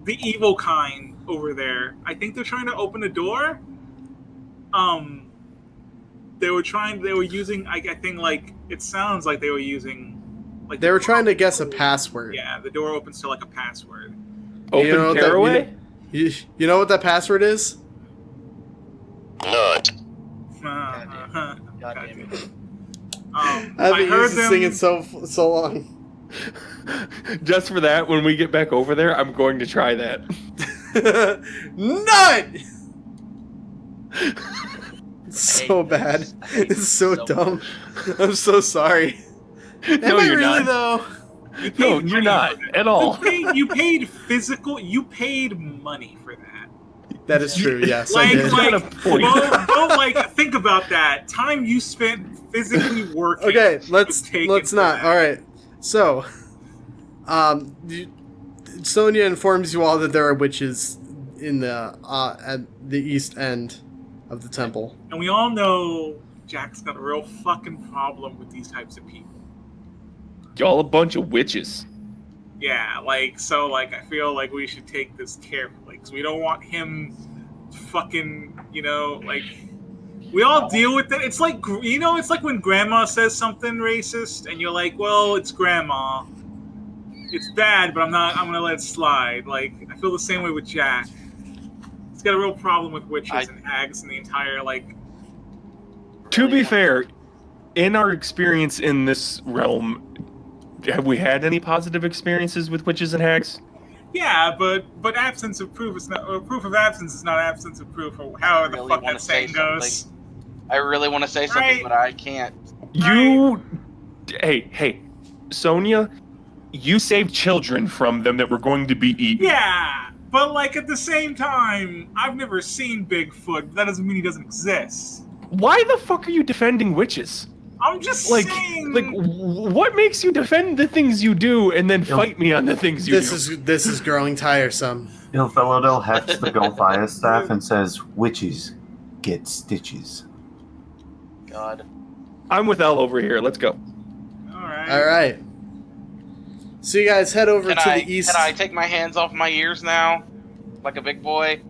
the evil kind over there. I think they're trying to open a door. They were using. I think like it sounds like they were using. Like They were trying to guess a password. Yeah, the door opens to like a password. Open You know what that- caraway? You know what that password is? God God damn it. I've I been heard used to them. sing it so long. Just for that, when we get back over there, I'm going to try that. None. It's so hate bad. this. I hate It's this so so dumb. I'm so sorry. No, Am I you're really not. though? You paid No, money you're not for that. at all. You paid physical. You paid money for that. That is true. Yes, I Like, did. Not a point. don't like think about that. Time you spent physically working. Okay, was let's taken for not. that. All right. So, Sonia informs you all that there are witches in the at the east end of the temple. And we all know Jack's got a real fucking problem with these types of people. Y'all a bunch of witches. Yeah, like I feel like we should take this carefully because we don't want him fucking, like we all deal with it. It's like it's like when grandma says something racist and you're like, well, it's grandma. It's bad, but I'm gonna let it slide. Like I feel the same way with Jack. He's got a real problem with witches and hags and the entire like. To be fair, in our experience in this realm, have we had any positive experiences with witches and hags? Yeah, but absence of proof is not, or proof of absence is not absence of proof, or however Really the fuck wanna that say saying goes. I really want to say something, Right. but I can't. Hey, Sonia, you saved children from them that were going to be eaten. Yeah, but like at the same time, I've never seen Bigfoot. But that doesn't mean he doesn't exist. Why the fuck are you defending witches? I'm just Like, saying. what makes you defend the things you do and then fight me on the things you do? This is growing tiresome. Ilphelodel hefts the Golthiah staff and says, "Witches get stitches." God. I'm with Elle over here. Let's go. All right. All right. So you guys head over to the east. Can I take my hands off my ears now, like a big boy?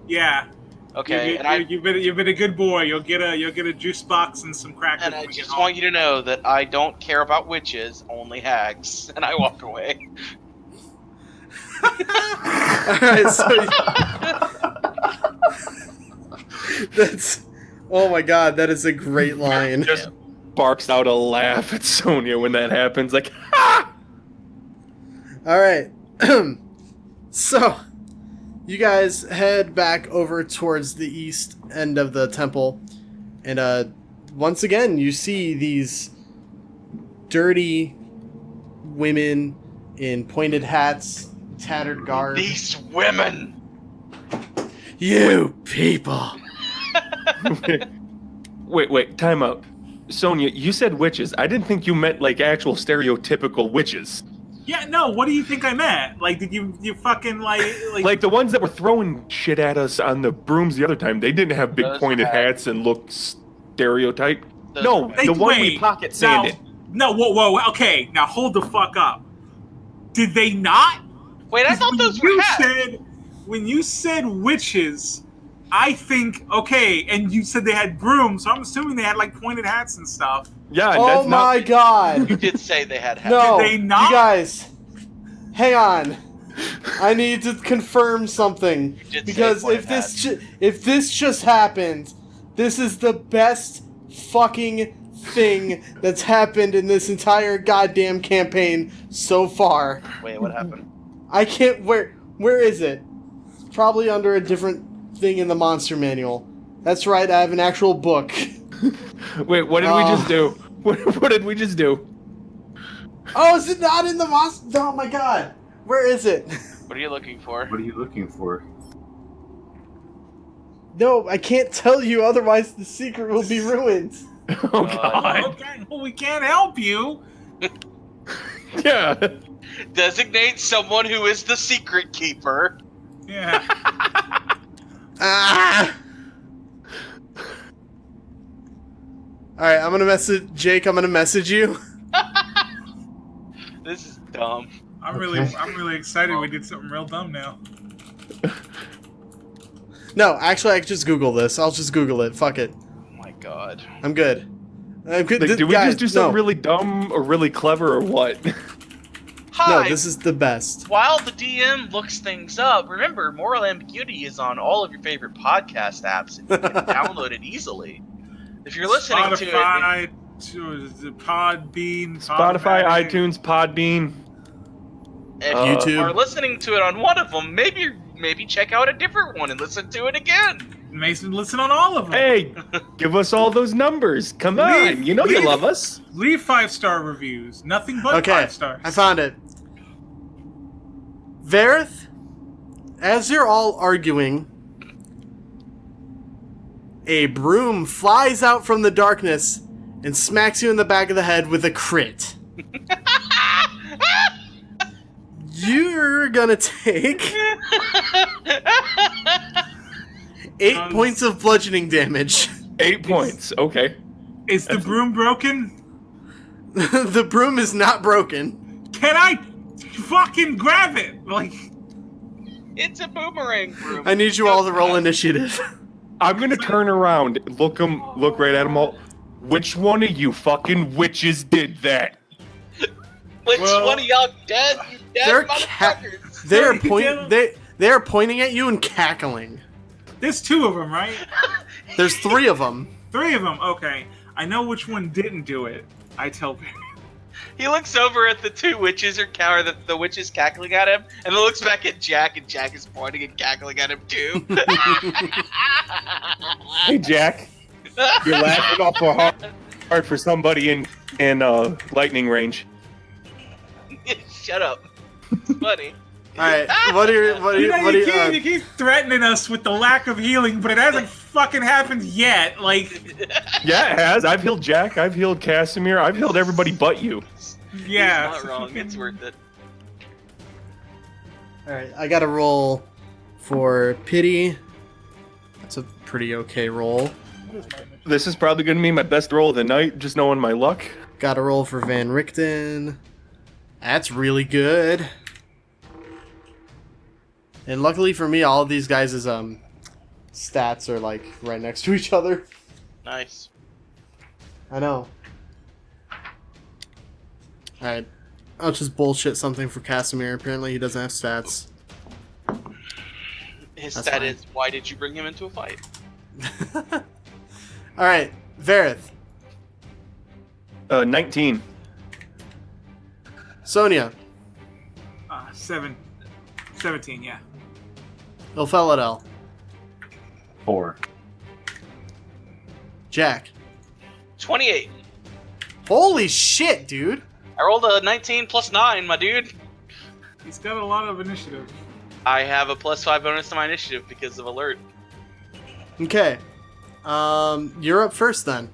Yeah. Okay. You've been a good boy. You'll get a juice box and some crackers. And I when we get just home. want you to know that I don't care about witches, only hags, and I walk away. All right. So that's. Oh my god, that is a great line. Just barks out a laugh at Sonia when that happens. Like, ha! All right. So, you guys head back over towards the east end of the temple, and once again, you see these dirty women in pointed hats, tattered garb. These women! You people. Wait, time out. Sonia, you said witches. I didn't think you meant like actual stereotypical witches. Yeah, no. What do you think I meant? Like, did you fucking Like the ones that were throwing shit at us on the brooms the other time. They didn't have big Those pointed had- hats and looked stereotyped. Those No, were the one we wait, pocket sanded. No, whoa. Okay, now hold the fuck up. Did they not? Wait, I thought those were hats. When you said witches, I think okay, and you said they had brooms, so I'm assuming they had like pointed hats and stuff. Yeah, and Oh that's my not. god. You did say they had hats. No, Did they not? you guys, hang on. I need to confirm something You did say because pointed if this just happened, this is the best fucking thing that's happened in this entire goddamn campaign so far. Wait, what happened? I can't. Where is it? It's probably under a different thing in the monster manual. That's right. I have an actual book. Wait, what did we just do? What did we just do? Oh, is it not in the monster? Oh my god. Where is it? What are you looking for? What are you looking for? No, I can't tell you, otherwise the secret will be ruined. Oh God. Okay, well, we can't help you. Yeah. Designate someone who is the secret keeper. Yeah. Ah! Alright, I'm gonna message Jake, I'm gonna message you. This is dumb. I'm really excited. We did something real dumb now. No, actually I can just Google this. I'll just Google it. Fuck it. Oh my god. I'm good. I'm good. Like, did we Guys, just do something no. really dumb or really clever or what? Hi. No, this is the best. While the DM looks things up, remember, Moral Ambiguity is on all of your favorite podcast apps, and you can download it easily. If you're listening Spotify, to Podbean, Spotify, Podomatic. iTunes, Podbean. it, if YouTube. you are listening to it on one of them, maybe check out a different one and listen to it again. Mason, listen on all of them. Hey, give us all those numbers. Come on. You know you love us. Leave 5-star reviews. Nothing but Okay, 5 stars. I found it. Varroth, as you're all arguing, a broom flies out from the darkness and smacks you in the back of the head with a crit. You're gonna take 8 points of bludgeoning damage. 8 points. Okay. Is the broom broken? The broom is not broken. Can I fucking grab it? Like, It's a boomerang broom. I need you all to roll initiative. I'm gonna turn around, look right at them all. Which one of you fucking witches did that? Which Well, one of y'all dead? You they're dead ca- motherfuckers. They are Sorry, point. They are pointing at you and cackling. there's 2 of them, right? There's 3 of them. 3 of them. Okay, I know which one didn't do it. I tell Barry. He looks over at the 2 witches or the witches cackling at him, and then looks back at Jack, and Jack is pointing and cackling at him too. Hey, Jack. You're laughing awful hard for somebody in lightning range. Shut up. It's funny. All right. What are You keep threatening us with the lack of healing, but it hasn't fucking happened yet. Like, Yeah, it has. I've healed Jack. I've healed Casimir. I've healed everybody but you. yeah. He's not wrong. It's worth it. All right. I got to roll for pity. That's a pretty okay roll. This is probably going to be my best roll of the night, just knowing my luck. Got to roll for Van Richten. That's really good. And luckily for me, all of these guys' stats are like right next to each other. Nice. I know. Alright. I'll just bullshit something for Casimir. Apparently he doesn't have stats. His That's stat fine. is, why did you bring him into a fight? Alright. Varroth. 19. Sonia. 17, yeah. Ilphelodel. 4. Jack. 28. Holy shit, dude. I rolled a 19 plus 9, my dude. He's got a lot of initiative. I have a +5 bonus to my initiative because of alert. Okay. You're up first then.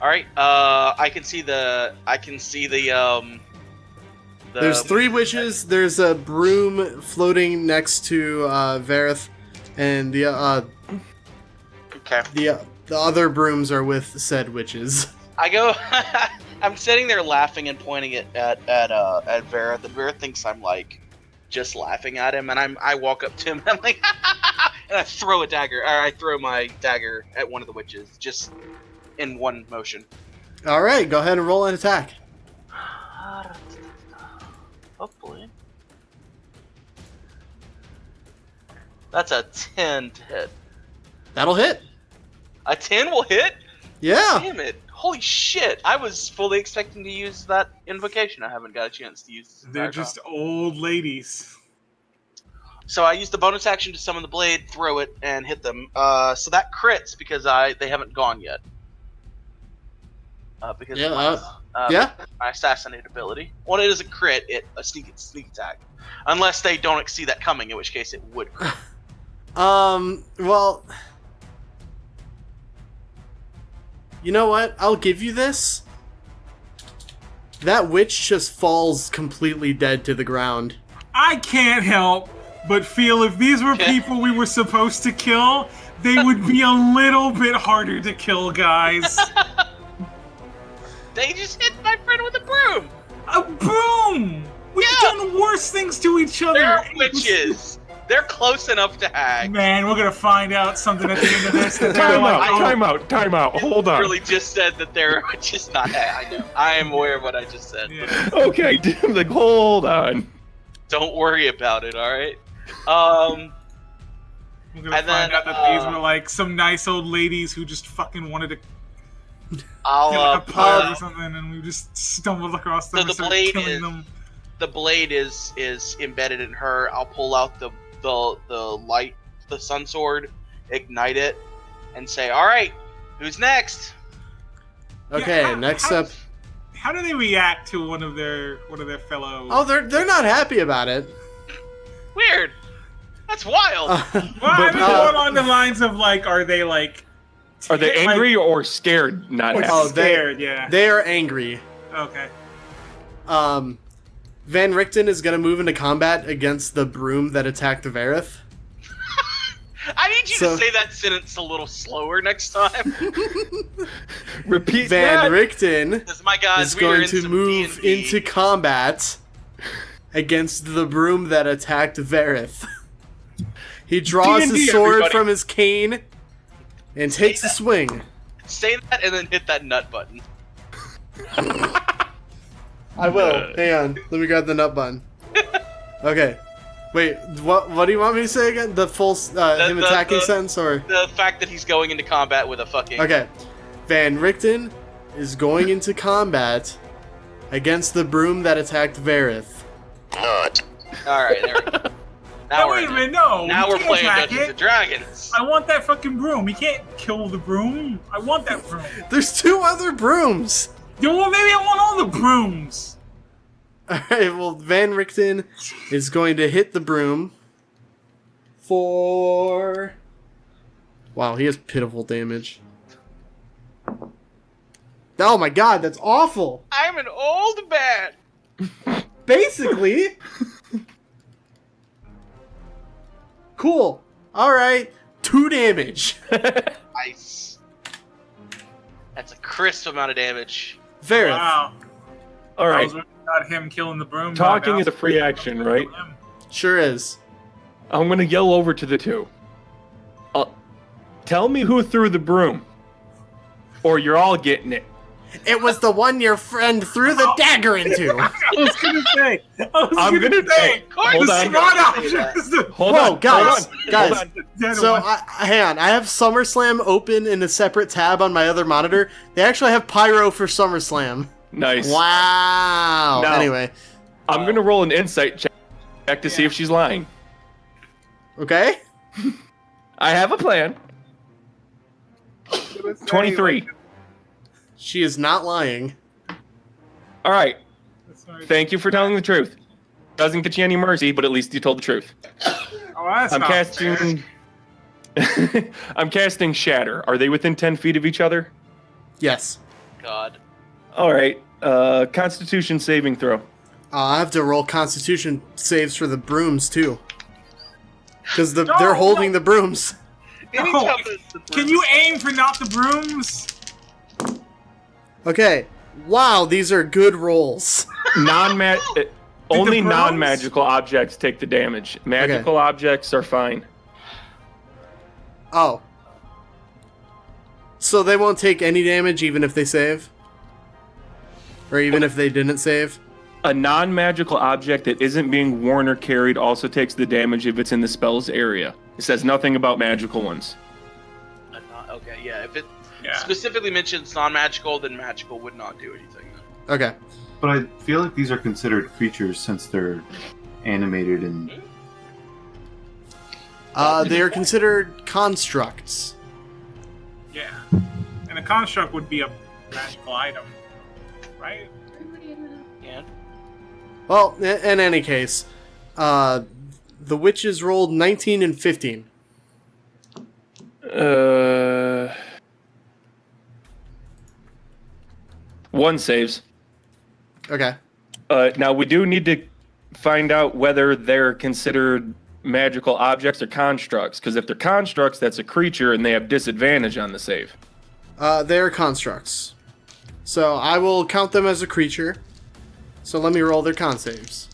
All right. I can see the. There's 3 witches. There's a broom floating next to Varroth, and the Okay. the other brooms are with said witches. I go. I'm sitting there laughing and pointing it at Varroth. And Varroth thinks I'm like just laughing at him, and I walk up to him and I'm like, and I throw a dagger. Or I throw my dagger at one of the witches, just in one motion. All right, go ahead and roll an attack. Hopefully. That's a 10 to hit. That'll hit. A 10 will hit? Yeah. Damn it. Holy shit. I was fully expecting to use that invocation. I haven't got a chance to use this. They're just old ladies. So I used the bonus action to summon the blade, throw it, and hit them. So that crits because they haven't gone yet. Because Yeah, of yeah. my assassinate ability. Well, it is a crit. A sneak attack, unless they don't see that coming, in which case it would crit. Well, you know what? I'll give you this. That witch just falls completely dead to the ground. I can't help but feel if these were people we were supposed to kill, they would be a little bit harder to kill, guys. They just hit my friend with a broom. A broom! We've done worse things to each other. They're witches. They're close enough to hag. Man, we're gonna find out something at the end of this. That they're Time like, out. Time out. Hold on. Really just said that they're just not hag. I know. I am aware of what I just said. Yeah. Okay, like hold on. Don't worry about it, alright? We're gonna And find then, out that these were like some nice old ladies who just fucking wanted to I'll kill like a pub or something, and we just stumbled across them So and the started blade killing is- them. the blade is embedded in her. I'll pull out the light, the sun sword, ignite it, and say, "All right, who's next?" Okay, Yeah, next up. How do they react to one of their fellow? Oh, they're not happy about it. Weird. That's wild. Well, I mean, more along the lines of like, are they angry or scared? Not happy. Oh, scared? Yeah. They are angry. Okay. Van Richten is gonna move into combat against the broom that attacked Varroth. I need you to say that sentence a little slower next time. Repeat Van that. Richten Because my gods, is we are going in to some move D&D. into combat against the broom that attacked Varroth. He draws D&D, his sword everybody. from his cane and takes a swing. Say that and then hit that nut button. I will. Hang on. Let me grab the nut button. Okay. Wait, what do you want me to say again? The full him attacking sentence or The fact that he's going into combat with a fucking... okay. Van Richten is going into combat against the broom that attacked Varroth. Alright, there we go. Now wait a minute, no. Now we we're can't playing attack Dungeons it. and Dragons. I want that fucking broom. We can't kill the broom. I want that broom. There's 2 other brooms. Yo, well, maybe I want all the brooms. Alright, well, Van Richten is going to hit the broom for... Wow, he has pitiful damage. Oh my god, that's awful! I'm an old man. Basically. Cool. Alright, 2 damage. Nice. That's a crisp amount of damage. Varroth. Wow. All I right. was worried about him killing the broom. Talking is a free action, right? Sure is. I'm gonna yell over to the 2. Tell me who threw the broom, or you're all getting it. It was the one your friend threw the dagger into. I was gonna say. I'm gonna say. Hold The on. smart option is the Hold Whoa, on, guys, hold on, guys. hold on. dead So, one. hang on. I have SummerSlam open in a separate tab on my other monitor. They actually have Pyro for SummerSlam. Nice. Wow. Now- Anyway, I'm gonna roll an insight check to see if she's lying. okay? I have a plan. 23. She is not lying. All right. Sorry. Thank you for telling the truth. Doesn't get you any mercy, but at least you told the truth. Oh, that's I'm not casting. I'm casting Shatter. Are they within 10 feet of each other? Yes. God. All right. Constitution saving throw. I have to roll Constitution saves for the brooms too, because No, they're holding no. the brooms. Anytime it's the Can you aim for not the brooms? Okay. Wow, these are good rolls. Only brooms? non-magical objects take the damage. Magical objects are fine. Oh. So they won't take any damage even if they save? Or even if they didn't save? A non-magical object that isn't being worn or carried also takes the damage if it's in the spell's area. It says nothing about magical ones. Okay, yeah. If it Yeah. specifically mentions non-magical, then magical would not do anything. Okay. But I feel like these are considered creatures since they're animated and. They are considered constructs. Yeah. And a construct would be a magical item, right? Yeah. Well, in any case, the witches rolled 19 and 15. One saves. Okay. Now we do need to find out whether they're considered magical objects or constructs, because if they're constructs, that's a creature and they have disadvantage on the save. They're constructs. So I will count them as a creature. So let me roll their con saves.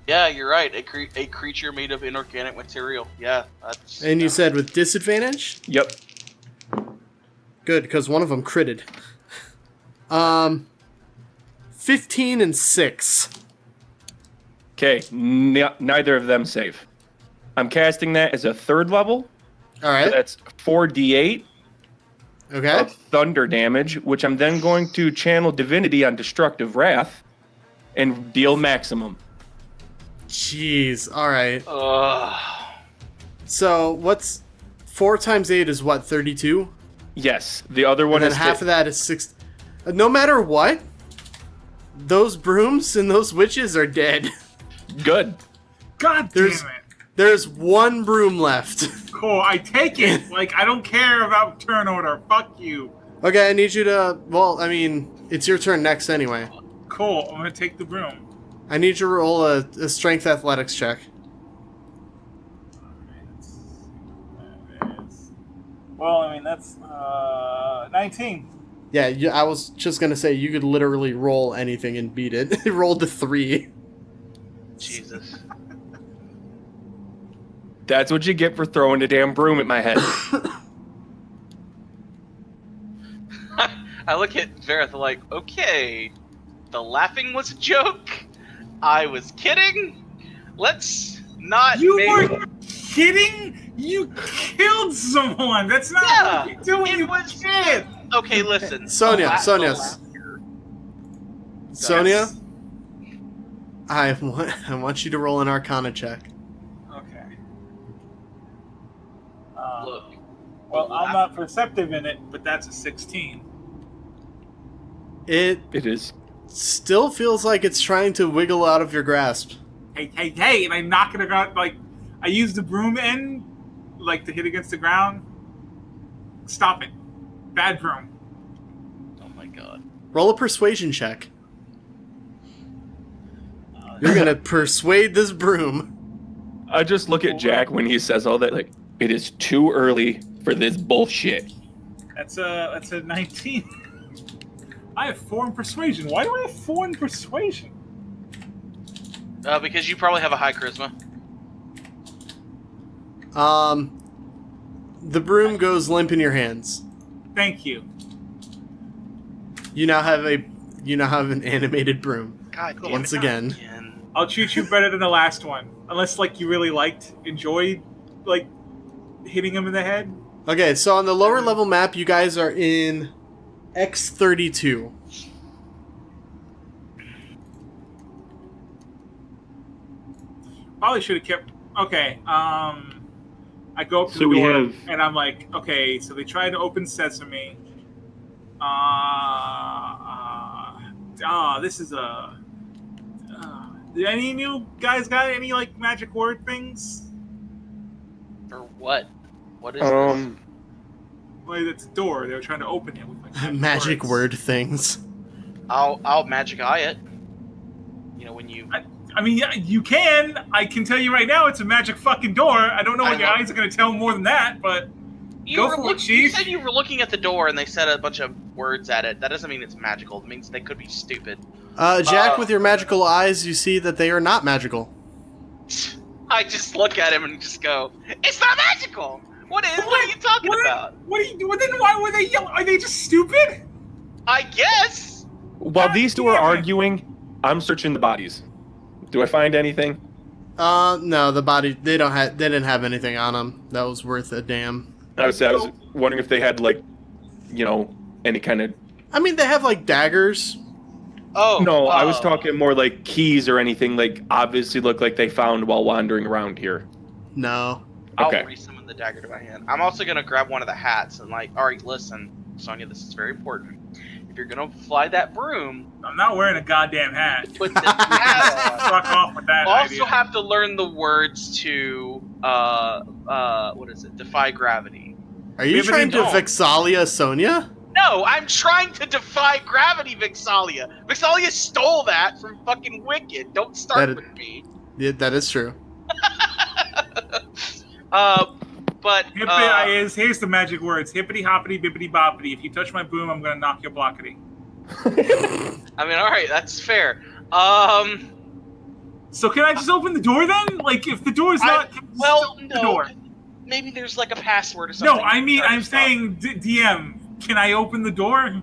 Yeah, you're right. A creature made of inorganic material. Yeah, that's. And you said with disadvantage? Yep. Good, because one of them critted. 15 and 6. Okay, neither of them save. I'm casting that as a third level. All right. So that's 4d8 Okay. of thunder damage, which I'm then going to channel divinity on destructive wrath and deal maximum. Jeez. All right. Ugh. So what's 4 times 8 is what? 32. Yes, the other one And is then half of that is 6. No matter what, those brooms and those witches are dead. good. God There's- damn it. There's one broom left. Cool, I take it. Like, I don't care about turn order. Fuck you. Okay, I need you to. Well, I mean, it's your turn next anyway. Cool, I'm gonna take the broom. I need you to roll a strength athletics check. Well, I mean, that's 19. Yeah, I was just gonna say you could literally roll anything and beat it. It rolled a 3. Jesus. That's what you get for throwing a damn broom at my head. I look at Varroth like, okay, the laughing was a joke. I was kidding. Let's not. You make- were kidding? You killed someone. That's not Yeah, what you're doing, it you was- kid. Okay, listen. Sonia, The Sonia. laughter. Sonia, Yes. I want you to roll an Arcana check. Okay. Look. Well, I'm not perceptive in it, but that's a 16. It It is. still feels like it's trying to wiggle out of your grasp. Hey, and I knock it around, like, I use the broom end, like, to hit against the ground. Stop it. Bad broom. Oh my god. Roll a persuasion check. You're gonna persuade this broom. I just look at Jack when he says all that, like, it is too early for this bullshit. That's a 19. I have 4 in persuasion. Why do I have 4 in persuasion? Because you probably have a high charisma. The broom goes limp in your hands. Thank you. You now have an animated broom. God damn Once it, not again. I'll treat you better than the last one. Unless, like, you really enjoyed, like, hitting him in the head. Okay, so on the lower level map, you guys are in X32. Probably should have kept. Okay, I go up to So the we door have- and I'm like, okay, so they tried to open Sesame. This is a Any new guys got any like magic word things? For what? What is this? Like it's a door. They were trying to open it with like Magic words. word things. I'll magic eye it. You know when you. I mean, yeah, you can. I can tell you right now, it's a magic fucking door. I don't know what your eyes are going to tell more than that, but go for it, Chief. You said you were looking at the door and they said a bunch of words at it. That doesn't mean it's magical. It means they could be stupid. Jack, with your magical eyes, you see that they are not magical. I just look at him and just go, "It's not magical. What are you talking about? What are you doing? Then why were they yelling? Are they just stupid? I guess." While these two are arguing, I'm searching the bodies. Do I find anything? No, the body, they didn't have anything on them that was worth a damn. I was wondering if they had, like, you know, any kind of... I mean, they have, like, daggers. Oh. No, I was talking more like keys or anything, like, obviously look like they found while wandering around here. No. Okay. I'll resummon the dagger to my hand. I'm also going to grab one of the hats and, like, alright, listen, Sonia, this is very important. If you're going to fly that broom... I'm not wearing a goddamn hat. Put this hat Fuck off with that You also idea. have to learn the words to, what is it? Defy gravity. Are you trying to Vexalia Sonia? No, I'm trying to defy gravity, Vexalia. Vexalia stole that from fucking Wicked. Don't start with me. Yeah, that is true. But here's the magic words: hippity hoppity bippity boppity. If you touch my boom, I'm gonna knock your blockity. I mean, all right, that's fair. So can I just open the door then? Like, if the door's not, well, the no. door. Maybe there's like a password or something. No, I mean, I'm saying DM. Can I open the door?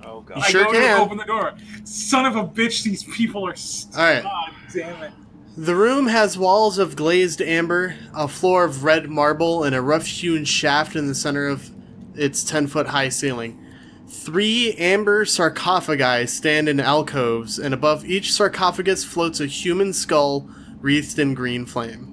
Oh god. You sure I go can. to open the door. Son of a bitch! These people are. All right. God damn it. The room has walls of glazed amber, a floor of red marble, and a rough-hewn shaft in the center of its 10-foot-high ceiling. 3 amber sarcophagi stand in alcoves, and above each sarcophagus floats a human skull wreathed in green flame.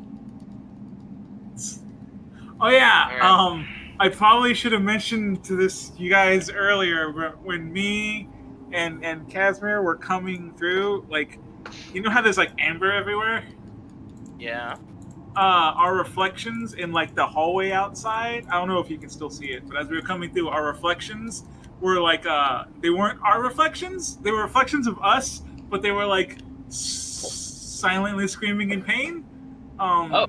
Oh yeah, I probably should have mentioned to you guys earlier when me and Casimir were coming through. Like, you know how there's like amber everywhere? Yeah. Our reflections in like the hallway outside. I don't know if you can still see it, but as we were coming through, our reflections were like they weren't our reflections. They were reflections of us, but they were like silently screaming in pain. Oh.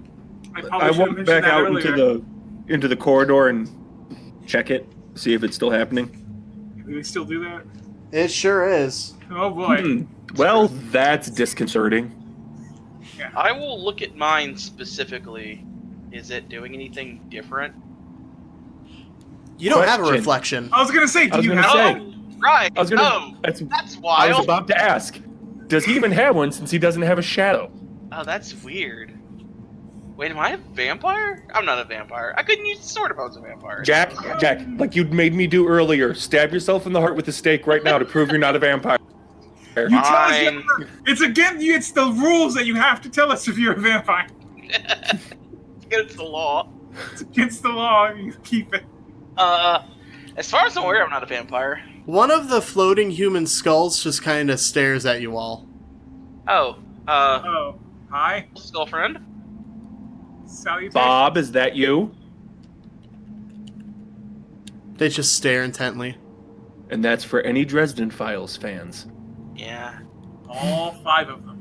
I walked back out into the corridor and check it, see if it's still happening. Do we still do that? It sure is. Oh boy. Well, that's disconcerting. Yeah. I will look at mine specifically. Is it doing anything different? You don't have a Question. reflection. I was gonna say, do you have one? Right. I was gonna. That's I wild. was about to ask. Does he even have one since he doesn't have a shadow? Oh, that's weird. Wait, am I a vampire? I'm not a vampire. I couldn't use the sword if I was a vampire. Jack, like you'd made me do earlier. Stab yourself in the heart with a stake right now to prove you're not a vampire. You tell us Fine. it's it's the rules that you have to tell us if you're a vampire. It's against the law. It's against the law. You keep it. As far as I'm aware, I'm not a vampire. One of the floating human skulls just kind of stares at you all. Oh, Oh, hi, skull friend. salutation. Bob, is that you? They just stare intently. And that's for any Dresden Files fans. Yeah. All 5 of them.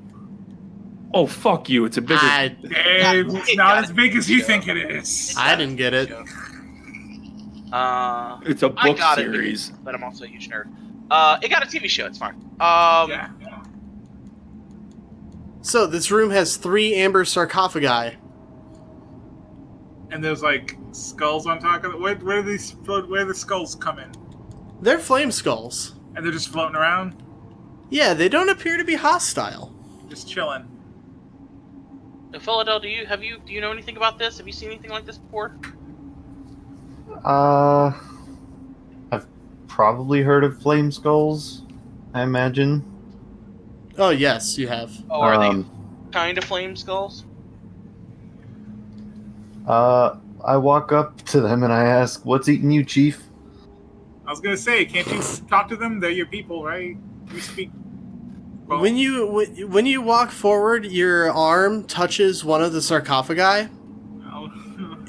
Oh, fuck you. It's a bigger... Dave, it's not as big as you think it is. I didn't get it. It's a I book got series. it, but I'm also a huge nerd. It got a TV show. It's fine. Yeah. So, this room has 3 amber sarcophagi. And there's like skulls on top of it. Where do the skulls come in? They're flame skulls. And they're just floating around, Yeah, they don't appear to be hostile. just chilling. Ilphelodel, do you know anything about this? Have you seen anything like this before? I've probably heard of flame skulls, I imagine. Oh, yes, you have. Oh, are they kind of flame skulls? I walk up to them and I ask, "What's eating you, Chief?" I was gonna say, can't you talk to them? They're your people, right? You speak When you walk forward, your arm touches one of the sarcophagi, Oh.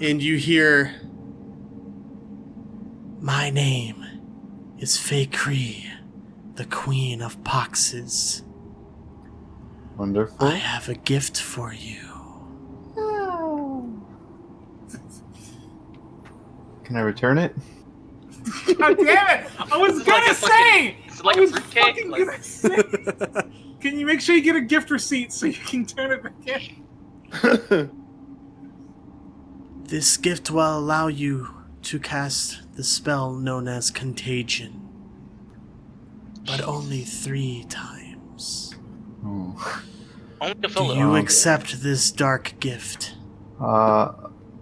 and you hear, "My name is Fekri, the Queen of Poxes. Wonderful. I have a gift for you." Can I return it? God damn it! I was It's like gonna a say! It's like I a was fruitcake. fucking Like, gonna say! Can you make sure you get a gift receipt so you can turn it back in? This gift will allow you to cast the spell known as Contagion, but only 3 times. Oh. only to Do fill it. you accept this dark gift?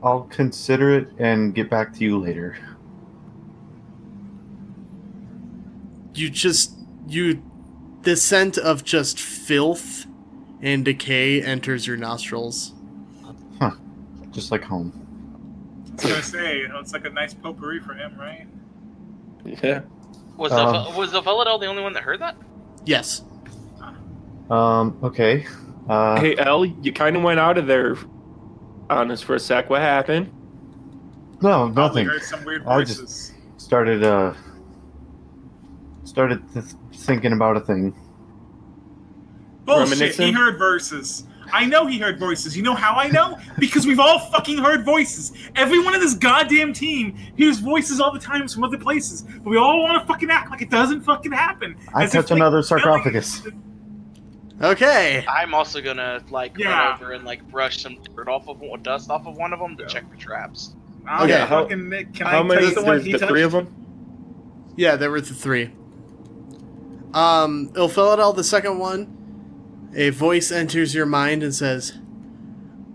I'll consider it and get back to you later. The scent of just filth and decay enters your nostrils. Just like home. I was gonna say, it's like a nice potpourri for him, right? Yeah. Was Ilphelodel the only one that heard that? Yes. Okay. Hey, El, you kind of went out of there on us for a sec. What happened? No, Probably nothing. heard some weird I voices. Started thinking about a thing. Bullshit, reminiscing? he heard voices. I know he heard voices. You know how I know? Because we've all fucking heard voices. Everyone in this goddamn team hears voices all the time from other places. But we all want to fucking act like it doesn't fucking happen. I As if, touch like, another sarcophagus. Okay. I'm also gonna run Yeah. over and brush some dirt dust off of one of them to check for traps. I'm Okay, fucking, can How I many? touch the one There's he the touched? 3 of them? Yeah, there were the 3. Ilphelodel, the second one, a voice enters your mind and says,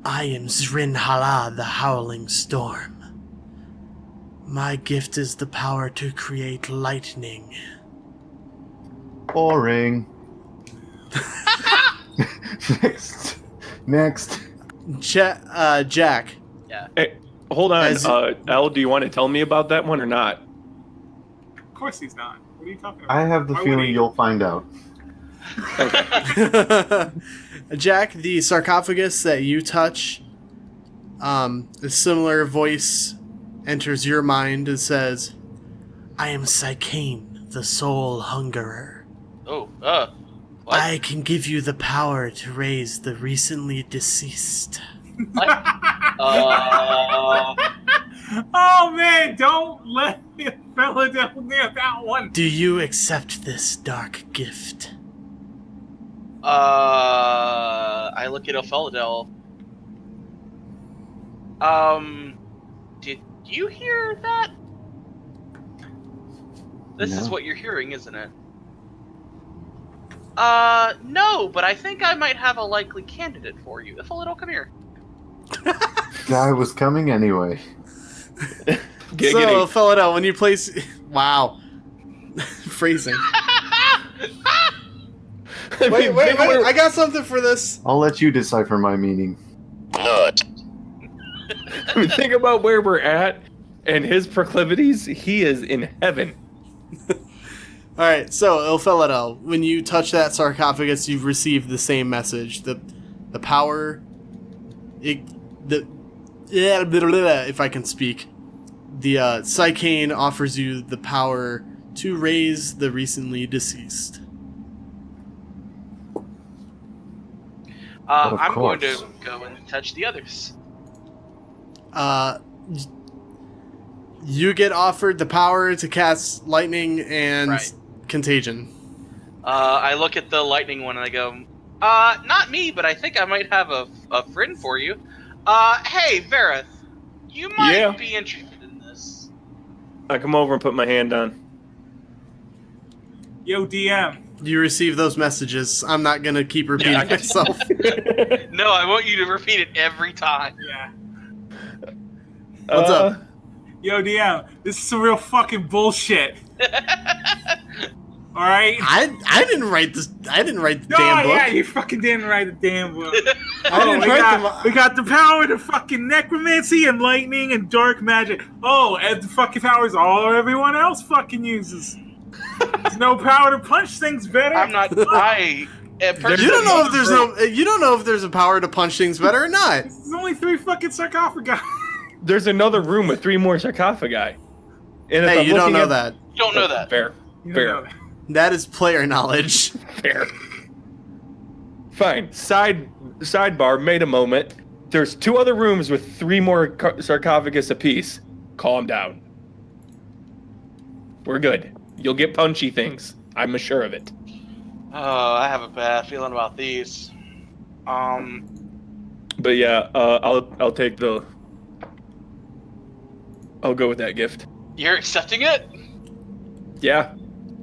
"I am Zrinhala, the Howling Storm. My gift is the power to create lightning." Boring. Next. Jack. Hey, hold on. As- El, do you want to tell me about that one or not? Of course he's not. What are you talking about? I have the Why would feeling he? you'll find out. Jack, the sarcophagus that you touch, a similar voice enters your mind and says, "I am Psychane, the Soul Hungerer. Oh, what? I can give you the power to raise the recently deceased." Oh man, don't let the fella down near that one. Do you accept this dark gift? I look at Ilphelodel. Did you hear that? This is No. what you're hearing, isn't it? No, but I think I might have a likely candidate for you. Ilphelodel, come here. Guy was coming anyway. Giggity. So, Ilphelodel, when you place... Wow. Phrasing. Wait, I got something for this. I'll let you decipher my meaning. Think about where we're at and his proclivities. He is in heaven. Alright, so, Ilphelodel, when you touch that sarcophagus, you've received the same message. The power... if I can speak. The Psychane offers you the power to raise the recently deceased. Of I'm going course. to go and touch the others. You get offered the power to cast lightning and Right. contagion. I look at the lightning one and I go, not me, but I think I might have a friend for you. Hey, Varroth, you might Yeah. be interested in this. I come over and put my hand on. Yo, DM. You receive those messages. I'm not gonna keep repeating Yeah, I- myself. No, I want you to repeat it every time. Yeah. What's up? Yo, DM. This is some real fucking bullshit. All right. I didn't write this. I didn't write the No, damn book. yeah, you fucking didn't write the damn book. I didn't we write got, them. we got the power to fucking necromancy and lightning and dark magic. Oh, and the fucking powers all everyone else fucking uses. There's no power to punch things better. I'm not. You don't know if there's You don't know if there's a power to punch things better or not. There's only 3 fucking sarcophagi. There's another room with 3 more sarcophagi. And if Hey, I'm you don't looking know at- that. You don't know that. Fair. You don't Fair. know that. That is player knowledge. Fair. Fine. Sidebar. Made a moment. There's 2 other rooms with 3 more sarcophagus apiece. Calm down. We're good. You'll get punchy things. I'm sure of it. Oh, I have a bad feeling about these. But yeah, I'll take the. I'll go with that gift. You're accepting it? Yeah.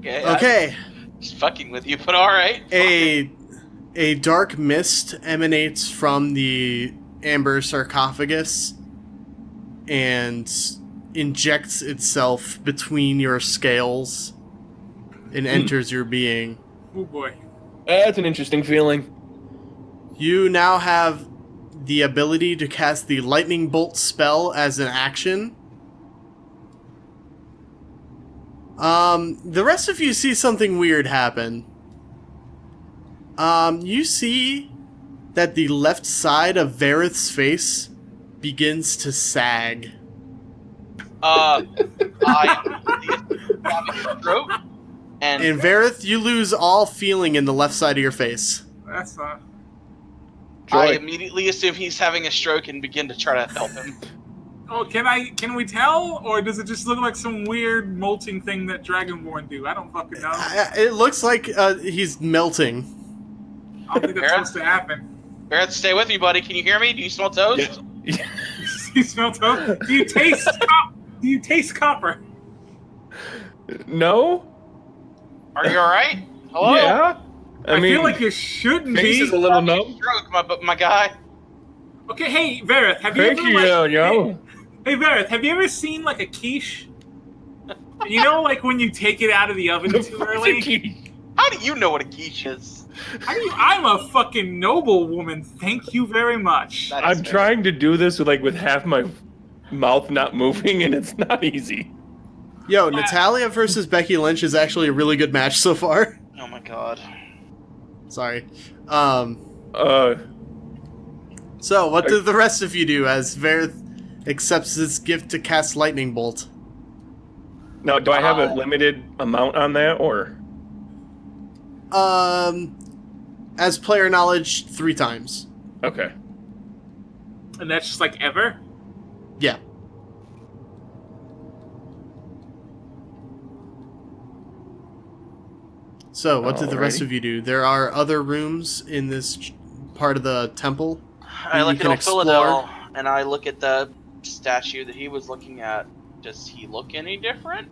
Okay. I'm just fucking with you, but alright. A dark mist emanates from the amber sarcophagus and injects itself between your scales and enters your being. Oh boy. That's an interesting feeling. You now have the ability to cast the lightning bolt spell as an action. The rest of you see something weird happen. You see that the left side of Varroth's face begins to sag. I have a stroke, and And Varroth, you lose all feeling in the left side of your face. That's not. I Joy. immediately assume he's having a stroke and begin to try to help him. Oh, can we tell, or does it just look like some weird molting thing that Dragonborn do? I don't fucking know. It looks like he's melting. I don't think that's supposed to happen. Barrett, stay with me, buddy. Can you hear me? Do you smell toast? Yeah. You smell toast? Do you taste? Do you taste copper? No? Are you alright? Hello? Yeah. I mean, feel like you shouldn't face be. is a little numb. Stroke, my guy. Okay, hey Varroth, have you Thank ever you, like, yo. Hey Varroth, have you ever seen like a quiche? You know, like when you take it out of the oven too early. How do you know what a quiche is? I'm a fucking noble woman. Thank you very much. That is I'm fair. trying to do this with half my mouth not moving, and it's not easy. Yo, Natalia versus Becky Lynch is actually a really good match so far. Oh my god. Sorry. So, what do the rest of you do as Varroth accepts this gift to cast Lightning Bolt? Now, do I have a limited amount on that, or? As player knowledge, 3 times. Okay. And that's just like ever? Yeah. So, what did the rest Alrighty. of you do? There are other rooms in this part of the temple. I You look can at explore. Ilphelodel, and I look at the statue that he was looking at. Does he look any different?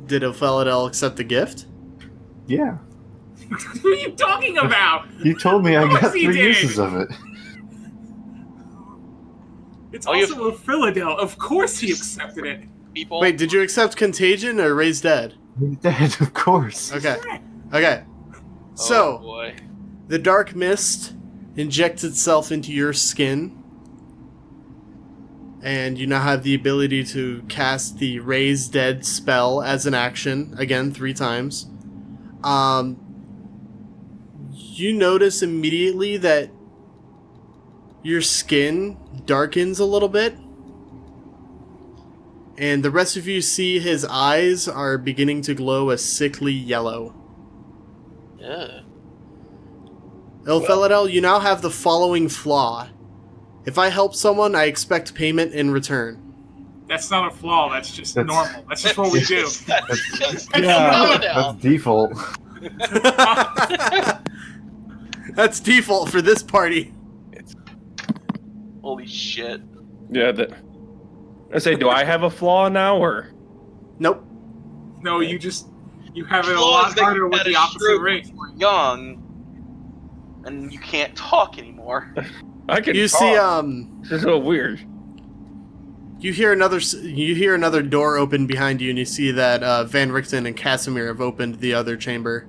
Did Ilphelodel accept the gift? Yeah. Who are you talking about? You told me I Of course got he 3 did. uses of it. It's Oh, you- also a Ilphelodel. Of course he accepted it. People? Wait, did you accept Contagion or Raise Dead? Dead, of course. Okay. Okay. Oh, So, boy. the dark mist injects itself into your skin, and you now have the ability to cast the Raise Dead spell as an action, again, 3 times. You notice immediately that your skin darkens a little bit, and the rest of you see his eyes are beginning to glow a sickly yellow. Yeah. Ilphelodel, you now have the following flaw. If I help someone, I expect payment in return. That's not a flaw. That's just That's- normal. That's just what we do. That's just Yeah, Ilphelodel. that's default. That's default for this party. Holy shit. Yeah. I say, do I have a flaw now, or? Nope. No, you have it a Flaws lot that harder you with had the a opposite stroke race. when you were young, and you can't talk anymore. I can You talk. see, This is so weird. you hear another door open behind you, and you see that Van Richten and Casimir have opened the other chamber.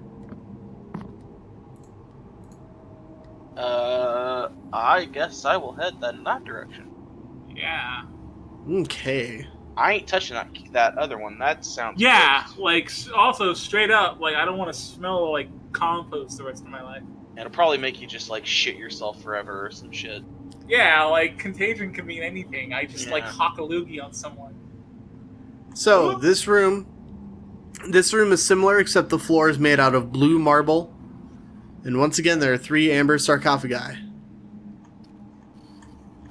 I guess I will head in that direction. Yeah. Okay. I ain't touching that other one. That sounds Yeah, gross. like also straight up, like I don't want to smell like compost the rest of my life. It'll probably make you just like shit yourself forever or some shit. Yeah, like contagion can mean anything. I just like Yeah. hawk a loogie on someone. So this room is similar, except the floor is made out of blue marble, and once again there are 3 amber sarcophagi.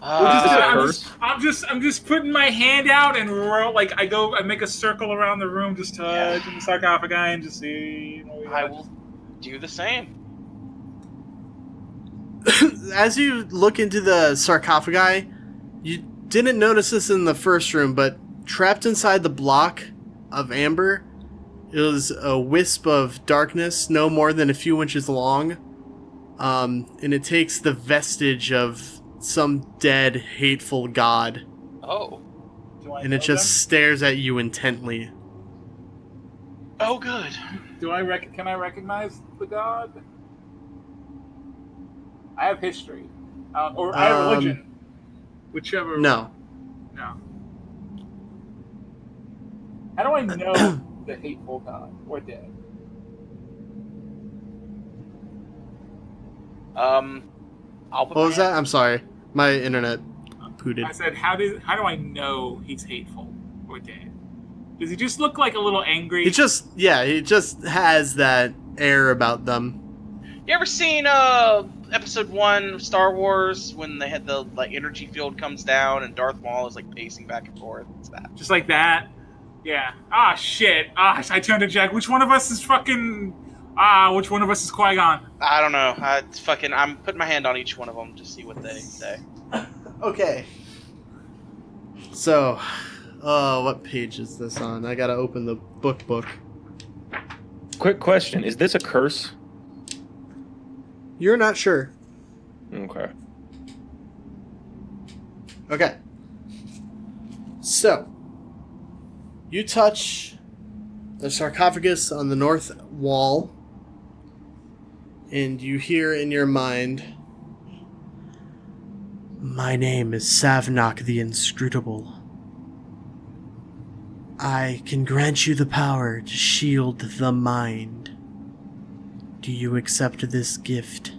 I'm just putting my hand out and like I make a circle around the room, just touching the sarcophagi and just see. I will do the same. As you look into the sarcophagi, you didn't notice this in the first room, but trapped inside the block of amber is a wisp of darkness, no more than a few inches long, and it takes the vestige of some dead, hateful god, Oh. and it just stares at you intently. Oh, good. Can I recognize the god? I have history, or I have religion, whichever. No. No. How do I know the hateful god or dead? I'll put What my was that? I'm sorry. My internet pooted. I said, how do I know he's hateful or dead? Does he just look like a little angry? He just has that air about them. You ever seen episode 1 of Star Wars when they had the like energy field comes down and Darth Maul is like pacing back and forth? It's that. Just like that? Yeah. Ah, shit. Ah, I turned to Jack. Which one of us is fucking... which one of us is Qui-Gon? I don't know. I'm putting my hand on each one of them to see what they say. Okay. So, what page is this on? I gotta open the book. Quick question: is this a curse? You're not sure. Okay. Okay. So, you touch the sarcophagus on the north wall, and you hear in your mind, "My name is Savnok the Inscrutable. I can grant you the power to shield the mind. Do you accept this gift?"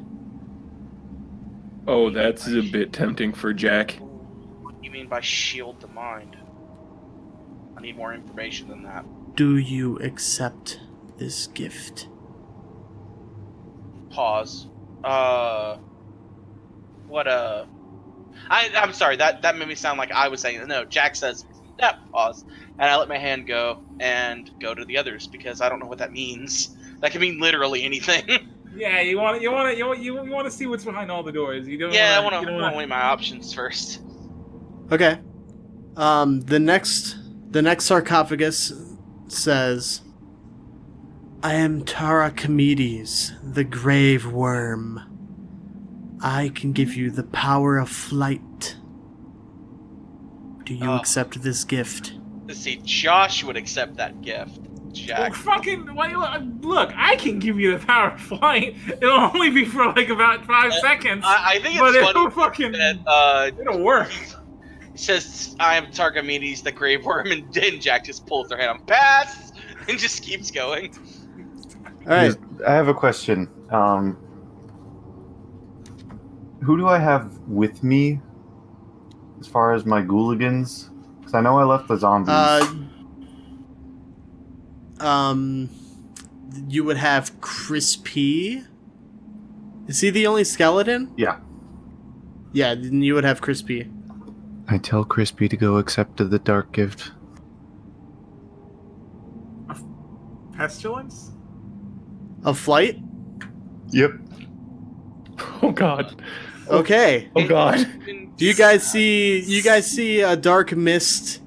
Oh, that's a bit tempting for Jack. What do you mean by shield the mind? I need more information than that. Do you accept this gift? Pause. I'm sorry, that made me sound like I was saying it. No, Jack says, yeah, pause. And I let my hand go and go to the others because I don't know what that means. That can mean literally anything. Yeah, you want to see what's behind all the doors. You don't. Yeah, I want to weigh my options first. Okay. The next sarcophagus says, "I am Tarachimedes, the grave worm. I can give you the power of flight. Do you accept this gift?" See, Josh would accept that gift. Jack. Look, I can give you the power of flight. It'll only be for like about 5 seconds. I think but it's funny that it'll work. It says, "I am Targamedes, the grave worm," and then Jack just pulls their hand on pass and just keeps going. All right. I have a question. Who do I have with me as far as my ghouligans? Because I know I left the zombies. You would have Crispy. Is he the only skeleton? Yeah. Yeah, then you would have Crispy. I tell Crispy to go accept the dark gift. Pestilence? Of flight? Yep. Oh God. Okay. Oh God. Do you guys see a dark mist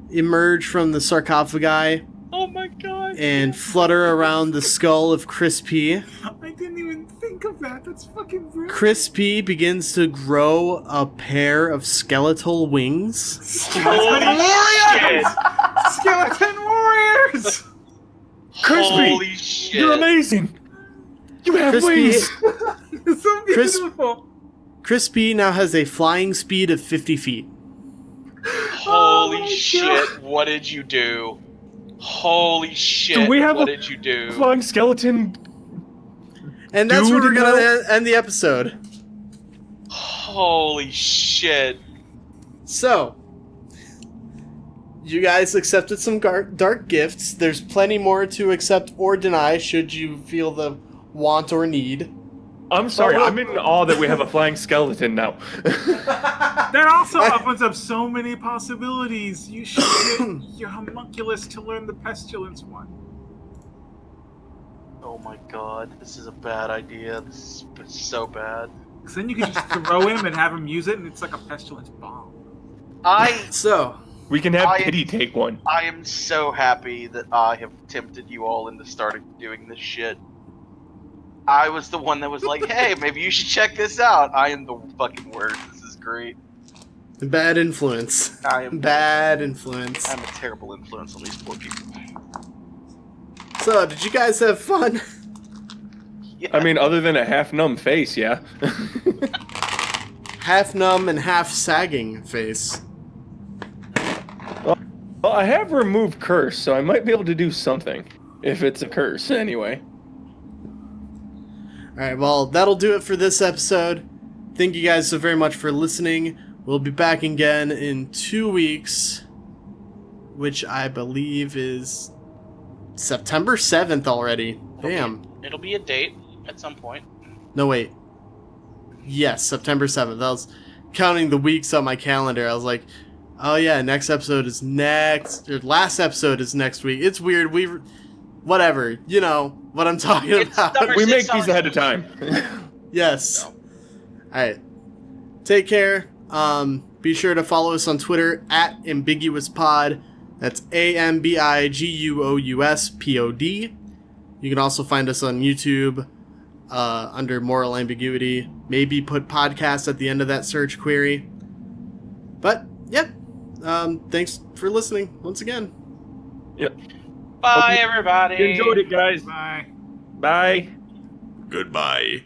emerge from the sarcophagi Oh my god. and flutter around the skull of Crispy? I didn't even think of that. That's fucking brilliant. Crispy begins to grow a pair of skeletal wings. Skeleton Warriors! Skeleton Warriors! Crispy, Holy shit. you're amazing. You have Crispy, wings. It's so beautiful. Crispy now has a flying speed of 50 feet. Holy shit, what did you do? Holy shit, Do we have what a did you do? flying skeleton? And that's where Dude, we're going to end the episode. Holy shit. So, you guys accepted some dark gifts. There's plenty more to accept or deny should you feel the want or need. I'm sorry, I'm in awe that we have a flying skeleton now. That also opens up so many possibilities. You should get your homunculus to learn the pestilence one. Oh my god, this is a bad idea. This is so bad. Because then you can just throw him and have him use it, and it's like a pestilence bomb. So, We can have Kitty take one. I am so happy that I have tempted you all into starting doing this shit. I was the one that was like, hey, maybe you should check this out. I am the fucking worst. This is great. bad influence. I am Bad influence. I'm a terrible influence on these poor people. So, did you guys have fun? Yeah. I mean, other than a half-numb face, yeah. Half numb and half sagging face. Well, I have removed curse, so I might be able to do something. If it's a curse, anyway. Alright, well, that'll do it for this episode. Thank you guys so very much for listening. We'll be back again in 2 weeks, which I believe is September 7th already. Damn. It'll be a date at some point. No, wait. Yes, September 7th. I was counting the weeks on my calendar. I was like, oh yeah, next episode is next, or last episode is next week. It's weird. Whatever. You know what I'm talking about. We make these ahead of time. Yes. No. Alright. Take care. Be sure to follow us on Twitter at AmbiguousPod. That's AmbiguousPod. You can also find us on YouTube under Moral Ambiguity. Maybe put podcast at the end of that search query. But, yep. Thanks for listening once again. Yep. Bye, everybody. Enjoyed it, guys. Bye. Bye. Goodbye.